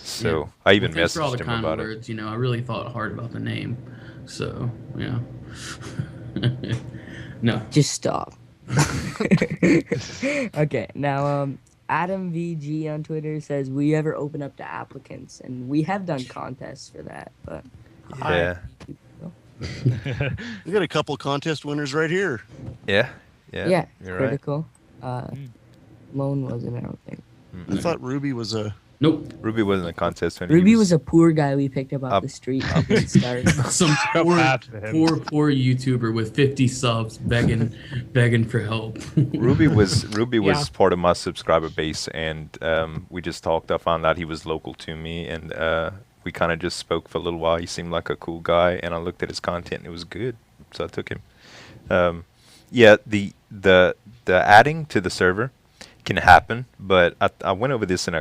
So Yeah. I even Well, thanks for all messaged the him kind about it. words. You know, I really thought hard about the name. So yeah. No. Just stop. Okay, now Adam VG on Twitter says, "Will you ever open up to applicants?" And we have done contests for that, but Yeah, We got a couple contest winners right here. yeah, yeah, You're right. critical. Lone wasn't, I don't think. I thought Ruby was a. Nope. Ruby wasn't a contest winner. Ruby was a poor guy we picked up off Up- the street. He didn't start. Some Go poor, after him. poor YouTuber with 50 subs begging for help. Ruby was Yeah. part of my subscriber base, and we just talked. I found out he was local to me, and we kind of just spoke for a little while. He seemed like a cool guy, and I looked at his content, and it was good, so I took him. Yeah, the adding to the server can happen, but I went over this in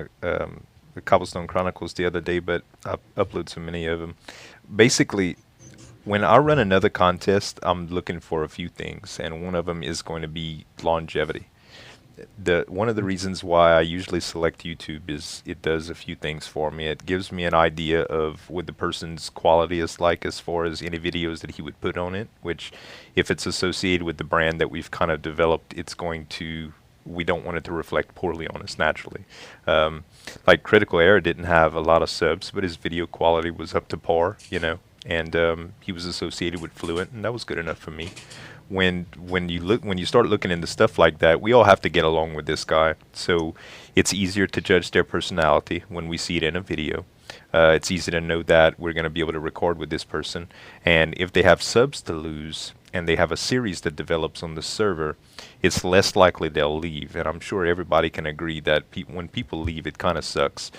the Cobblestone Chronicles the other day, but I upload so many of them. Basically, when I run another contest, I'm looking for a few things, and one of them is going to be longevity. One of the reasons why I usually select YouTube is it does a few things for me. It gives me an idea of what the person's quality is like as far as any videos that he would put on it, which if it's associated with the brand that we've kind of developed, we don't want it to reflect poorly on us naturally. Like Critical Error didn't have a lot of subs, but his video quality was up to par, and he was associated with Fluent, and that was good enough for me. When you start looking into stuff like that, we all have to get along with this guy. So it's easier to judge their personality when we see it in a video. It's easy to know that we're going to be able to record with this person. And if they have subs to lose, and they have a series that develops on the server, it's less likely they'll leave. And I'm sure everybody can agree that when people leave, it kind of sucks.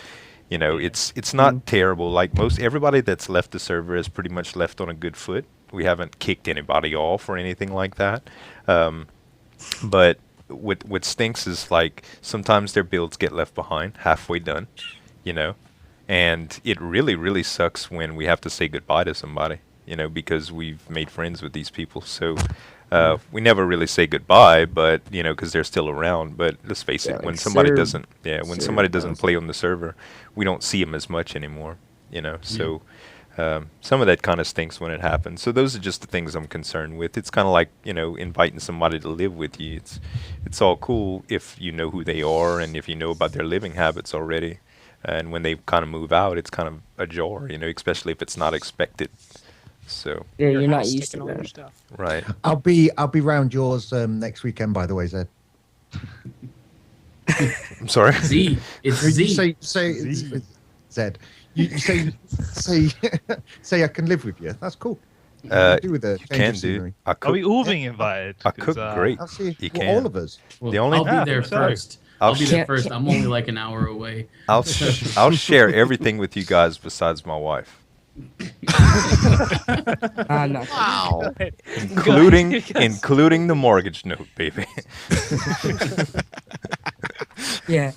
You know, it's not terrible. Like everybody that's left the server has pretty much left on a good foot. We haven't kicked anybody off or anything like that. But what stinks is like sometimes their builds get left behind halfway done, you know, and it really, really sucks when we have to say goodbye to somebody, you know, because we've made friends with these people. So we never really say goodbye, but you know, because they're still around. But let's face it, when somebody doesn't, somebody doesn't play on the server, we don't see them as much anymore, you know. So some of that kind of stinks when it happens. So those are just the things I'm concerned with. It's kind of like, you know, inviting somebody to live with you. It's all cool if you know who they are and if you know about their living habits already. And when they kind of move out, it's kind of a jar, you know, especially if it's not expected. So Yeah, you're not house used taking to all your that. stuff. right. I'll be round yours next weekend, by the way, Zed. I'm sorry. Z. It's You Z. say it's Zed. You say say I can live with you. That's cool. Do with the change Can of do. scenery. I Are cook. we all being invited? I 'Cause, cook great. I'll see You well, can. all of us. Well, The only- I'll Yeah, be there so. first. I'll I'll be there share- first. I'm only like an hour away. I'll share everything with you guys besides my wife, I'm not. Wow. including the mortgage note, baby. Yeah.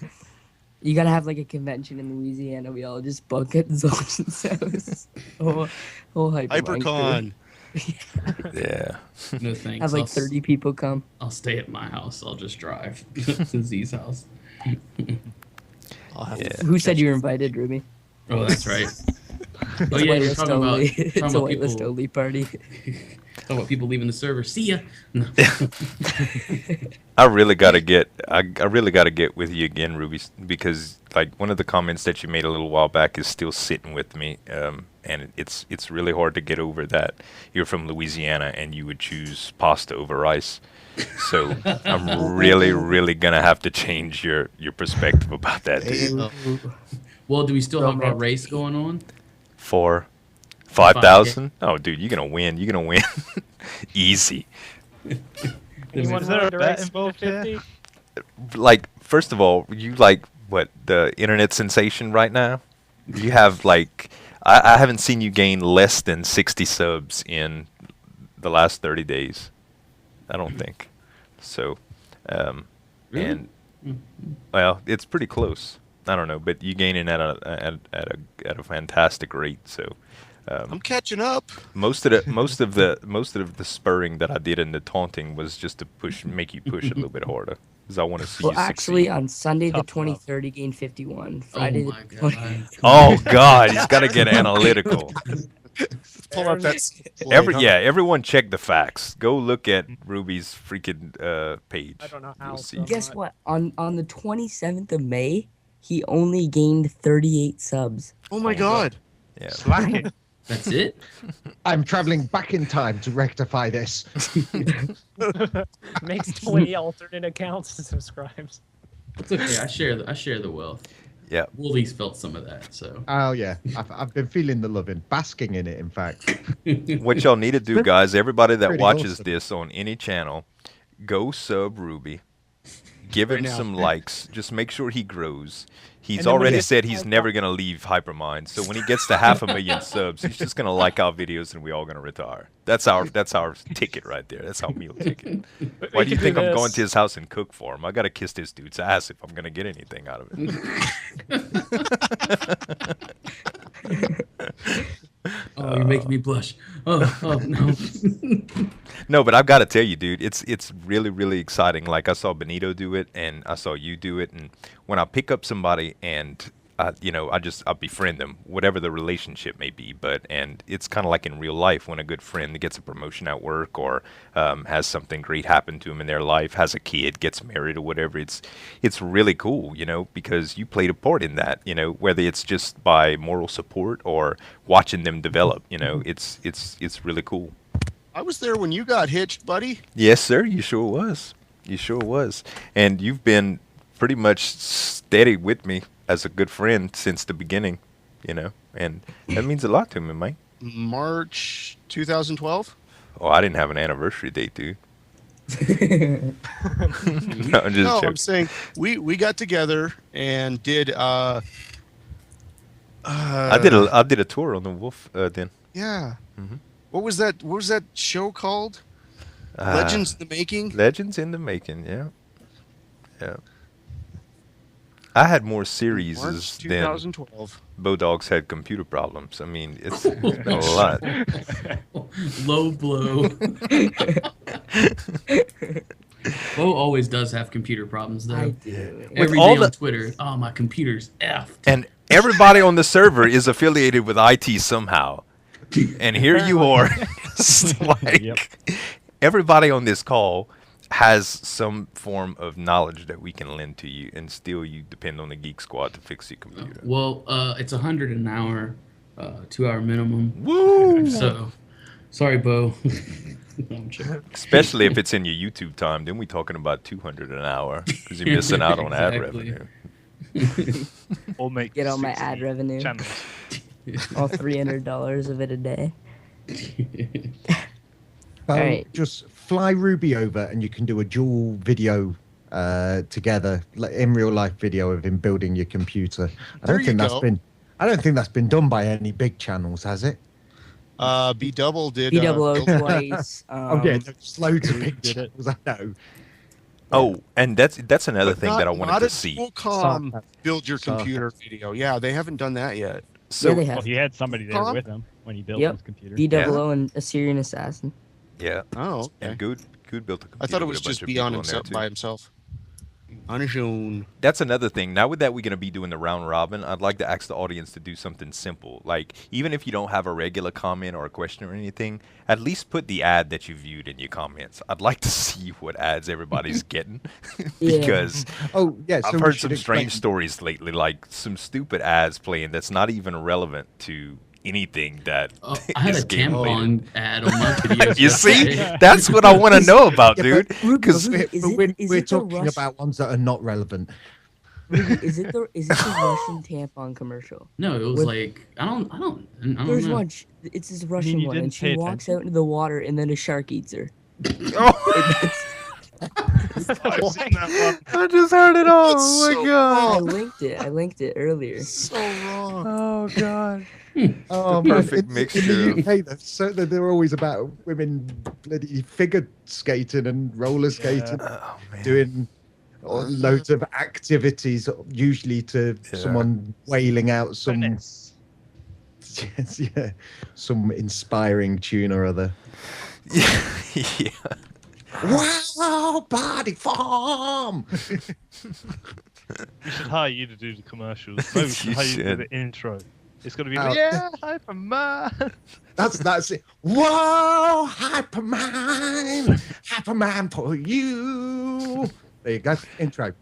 You gotta have like a convention in Louisiana. We all just book at Zueljin's house. Whole Hypermine crew. Hypercon. Yeah. No thanks. Have like 30 people come. I'll stay at my house. I'll just drive to Z's house. I'll have Yeah. to Who said you were invited, Ruby? Oh, that's right. Oh It's yeah, you're whitelist talking only. about, It's a talking about whitelist people, only party. talking about people leaving the server. See ya. No. I really gotta get with you again, Ruby, because like one of the comments that you made a little while back is still sitting with me, and it's really hard to get over that you're from Louisiana and you would choose pasta over rice. So I'm really gonna have to change your perspective about that, dude. Well, do we still have our Romantic. race going on? For 5,000? Oh, dude, you're gonna win. You're gonna win, easy. Anyone Is there a willing to bet race involved here? 50? Like, first of all, you like what the internet sensation right now? You have like, I haven't seen you gain less than 60 subs in the last 30 days. I don't think. So, Really? and well, it's pretty close. I don't know, but you gaining at a fantastic rate. So, I'm catching up. most of the spurring that I did in the taunting was just to make you push a little bit harder, because I want to see Well, you actually, succeed. on Sunday the Tough love. 23rd, he gained 51. Oh Friday my the god. 20th. Oh God, he's got to get analytical. Pull up that. Everyone check the facts. Go look at Ruby's freaking page. I don't know how. You'll see. so Guess much. what? On the 27th of May, he only gained 38 subs. Oh my god. Yeah. Slacking. That's it? I'm traveling back in time to rectify this. Makes 20 alternate accounts and subscribes. It's okay. I share the wealth. Yeah. Woolies felt some of that, so. Oh yeah, I've been feeling the loving, basking in it. In fact, What y'all need to do, guys, everybody that Pretty watches awesome. this on any channel, go sub Ruby. Give him Right now. some likes. Just make sure he grows. He's And then when already he- said he's never going to leave Hypermine. So when he gets to 500,000 subs, he's just going to like our videos and we all going to retire. That's our ticket right there. That's our meal ticket. But Why we do you could think I'm going this. to his house and cook for him? I got to kiss this dude's ass if I'm going to get anything out of it. Oh, you're making me blush. Oh no. No, but I've got to tell you, dude, it's really, really exciting. Like I saw Benito do it, and I saw you do it, and when I pick up somebody and I befriend them, whatever the relationship may be. And it's kind of like in real life when a good friend gets a promotion at work or has something great happen to them in their life, has a kid, gets married or whatever. It's really cool, because you played a part in that, whether it's just by moral support or watching them develop. It's really cool. I was there when you got hitched, buddy. Yes, sir. You sure was. You sure was. And you've been pretty much steady with me as a good friend since the beginning, and that means a lot to me, Mike. March 2012. Oh, I didn't have an anniversary date, dude. No, I'm just No, joking. I'm saying we got together and did. I did a tour on the Wolf Den. Yeah. Mhm. What was that? What was that show called? Legends in the Making. Legends in the Making. Yeah. Yeah. I had more series March than 2012. Bodog's had computer problems. I mean, it's been a lot. Low blow. Bo always does have computer problems, though. I do. Every all day the- on Twitter, oh, my computer's effed. And everybody on the server is affiliated with IT somehow. And here you are. It's like, Yep. everybody on this call has some form of knowledge that we can lend to you, and still you depend on the Geek Squad to fix your computer. Well, it's 100 an hour, 2 hour minimum. Woo! So, sorry, Bo. I'm joking. Especially if it's in your YouTube time, then we're talking about 200 an hour because you're missing out on ad Exactly. revenue. Or make Get all my 60 ad revenue. channels. All $300 of it a day. Well, Alright. just fly Ruby over and you can do a dual video together, like in real life video of him building your computer. I There don't you think that's go. been. I don't think that's been done by any big channels, has it? B Double did. B-double-O build- twice. Oh yeah, there's loads of we big did it. channels. I know. Oh, and that's another but thing not- that I wanted not to a see. Dual-com build your Sarcasm. computer video. Yeah, they haven't done that yet. So Yeah, they Well, have. he had somebody there Huh? with him when he built Yep. his computer. B-double-O and Assyrian Assassin. yeah, Oh, okay. and Good built a computer. I thought it with was a bunch just of beyond people on there, himself too. by himself. On his own. That's another thing. Now with that, we're going to be doing the round robin. I'd like to ask the audience to do something simple. Like, even if you don't have a regular comment or a question or anything, at least put the ad that you viewed in your comments. I'd like to see what ads everybody's getting. Yeah. Because Oh yeah, so I've we heard should some explain- strange stories lately, like some stupid ads playing that's not even relevant to anything that I had a is game related. tampon ad on my videos. You see? yesterday. That's what I want to know about, Yeah, dude. but- Ruby, 'Cause- Ruby, But we're, is we're it the talking about ones that are not relevant. Ruby, is it the Russian tampon commercial? No, it was With- like I don't There's know. one. It's this Russian you one, didn't and she pay walks attention? out into the water, and then a shark eats her. I've seen that one. I just heard it all. That's Oh my so god. I linked it earlier. So wrong. Oh god. Oh, The man, perfect in mixture the of- UK, they're always about women bloody figure skating and roller skating, Oh man. doing loads of activities, usually to Yeah. someone wailing out some Finesse. yes, yeah, some inspiring tune or other. Yeah. Wow, body farm. We should hire you to do the commercials. Maybe we should You hire you to do should. the intro. It's going to be Oh. like, yeah, Hypermine. That's it. Whoa, Hypermine, Hypermine for you. There you go. Intro.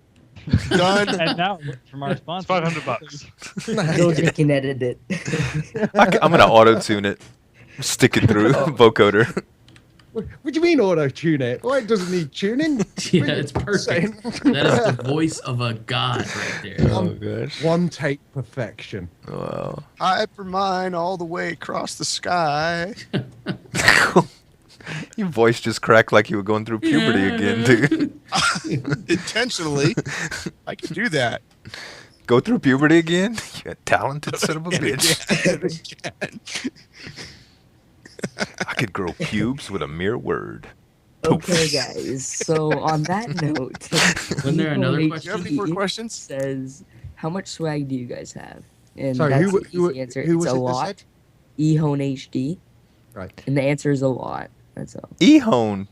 Done. And now from our It's sponsor, $500. Those can edit it. I'm gonna auto tune it, stick it through vocoder. What do you mean auto tune it? Well, it doesn't need tuning. Yeah, it's perfect. That is the voice of a god right there. Oh gosh. One take perfection. Wow. Hypermine all the way across the sky. Your voice just cracked like you were going through puberty again, dude. Intentionally. I can do that. Go through puberty again? You talented son of a bitch. Again. I could grow pubes with a mere word. Okay, guys. So on that note, Wasn't there another People question? Do you have any more questions? says, "How much swag do you guys have?" And Sorry, that's who- the who- easy answer. who It's was a it that lot. said? Ehone HD, Right. and the answer is a lot. That's all. Ehone.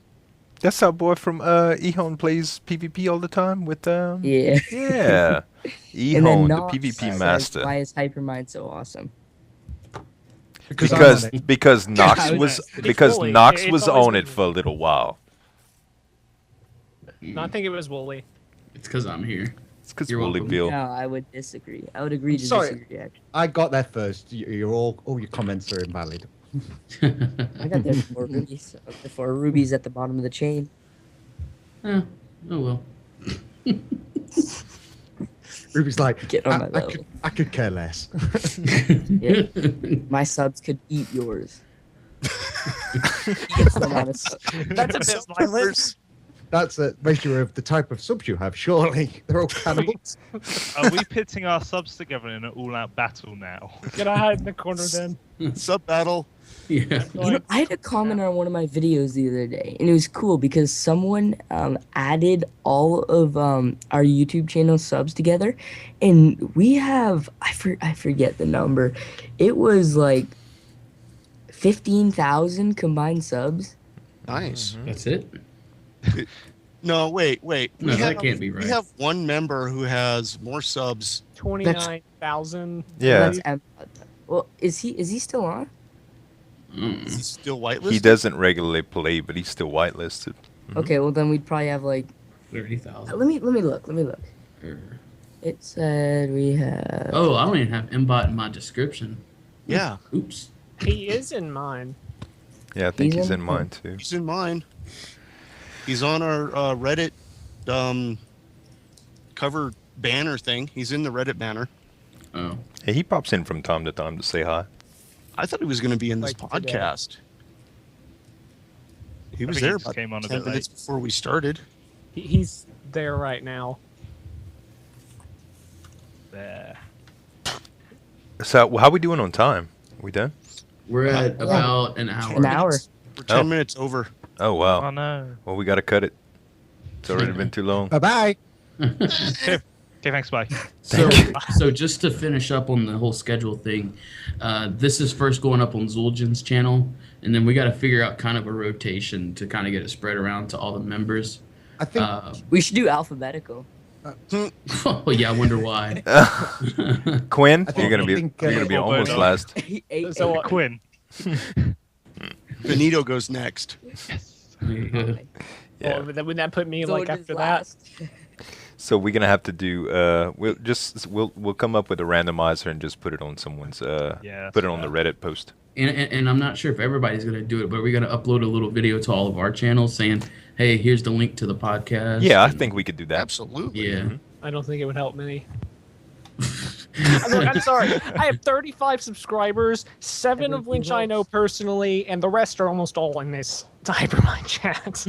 That's our boy from Ehone plays PvP all the time with Yeah. Yeah. And then Ehone, Nox the PvP says, master. Why is Hypermine so awesome? Because I'm Because on it. because Nox Yeah, was it's because Wooly. Nox It's was always on it been- for a little while. No, I think it was Wooly. It's because I'm here. It's because You're Wooly welcome. Bill. No, I would disagree. I would agree to Sorry. disagree. Actually. I got there first. You're all your comments are invalid. I got there before Ruby's. Before Ruby's at the bottom of the chain. Oh well. Ruby's like, Get on my I level. could care less. Yeah. My subs could eat yours. That's a bit violent. That's a measure of the type of subs you have, surely. They're all cannibals. Are we pitting our subs together in an all-out battle now? Can I hide in the corner then? Sub battle. Yeah. You know, I had a comment on one of my videos the other day, and it was cool because someone added all of our YouTube channel subs together, and we have I forget the number. It was like 15,000 combined subs. Nice. That's it? No, wait. No, that can't be right. We have one member who has more subs. 29,000. Yeah. Well, is he still on? Is he still whitelisted? He doesn't regularly play, but he's still whitelisted. Okay, well then we'd probably have like 30,000. let me look. It said we have Oh, I don't even have Mbot in my description. Yeah. Oops. He is in mine. Yeah, I think He's he's in- in mine too. He's in mine. He's on our Reddit cover banner thing. He's in the Reddit banner. Oh. Hey, he pops in from time to time to say hi. I thought he was going to be in this Like today. podcast. He was think he there just about came on a 10 bit minutes before we started. He's there right now. There. So, how we doing on time? We done? We're at about an hour. an hour. We're 10 Oh. minutes over. Oh wow. Oh no. Well, we gotta cut it. It's already been too long. Bye-bye. Okay, thanks, bye. So just to finish up on the whole schedule thing, this is first going up on Zueljin's channel, and then we got to figure out kind of a rotation to kind of get it spread around to all the members. I think We should do alphabetical. Oh yeah, I wonder why. Quinn, I you're think- gonna be I think, you're gonna be uh, almost last. So Quinn. Benito goes next. Yeah. Would that put me So like it is after that? last. So we're gonna have to do. We'll come up with a randomizer and just put it on someone's. Yeah, Put it on the Reddit post. And I'm not sure if everybody's gonna do it, but we're gonna upload a little video to all of our channels saying, "Hey, here's the link to the podcast." Yeah, I and- think we could do that. Absolutely. Yeah. I don't think it would help many. Look, I'm sorry. I have 35 subscribers, 7 of which I know personally, and the rest are almost all in this Hypermine chat.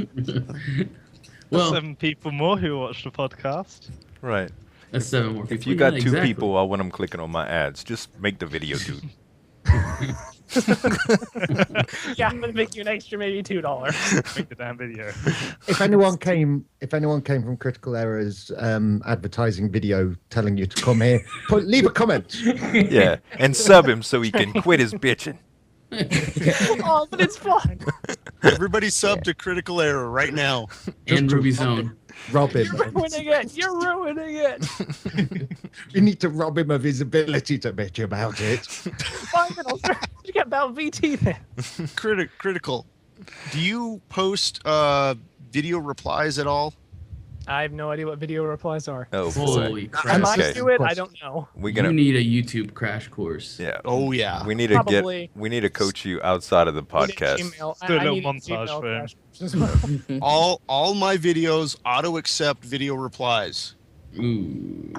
Well, 7 people more who watch the podcast. Right. that's 7 more people. If you got Yeah, two exactly. people, I want them clicking on my ads. Just make the video, dude. Yeah, I'm gonna make you an extra maybe $2. Make the damn video. if anyone came from Critical Error's advertising video telling you to come here, leave a comment. Yeah, and sub him so he can quit his bitching. Oh, but it's fun. Everybody sub to Critical Error right now. And Ruby Zone. Rob him. You're ruining it. You're ruining it. You need to rob him of his ability to bitch about it. Fine, then I'll start talking about VT then. Critical. Do you post video replies at all? I have no idea what video replies are. Oh, Holy boy. I crap. might Okay. do it. I don't know. We're You gonna. need a YouTube crash course. Yeah. Oh yeah. We need to Probably. We need to coach you outside of the I need podcast. Gmail. Do a I little need montage Gmail for him. crash as well. All my videos auto accept video replies. Ooh.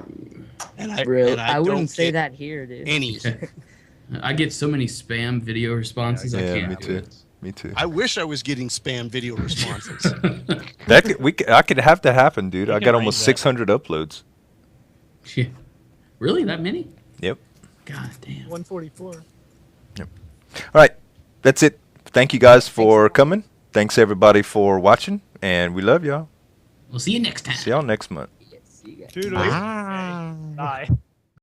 And Bro, and I don't wouldn't say get that here, dude. any. I get so many spam video responses. I Yeah, can't me do too. it. Me too. I wish I was getting spam video responses. I could have to happen, dude. You I can got range almost that. 600 uploads. Yeah. Really? That many? Yep. God damn. 144. All right, that's it. Thank you guys for coming. Thanks everybody for watching, and we love y'all. We'll see you next time. See y'all next month. Yes, you guys. Toodles. Bye.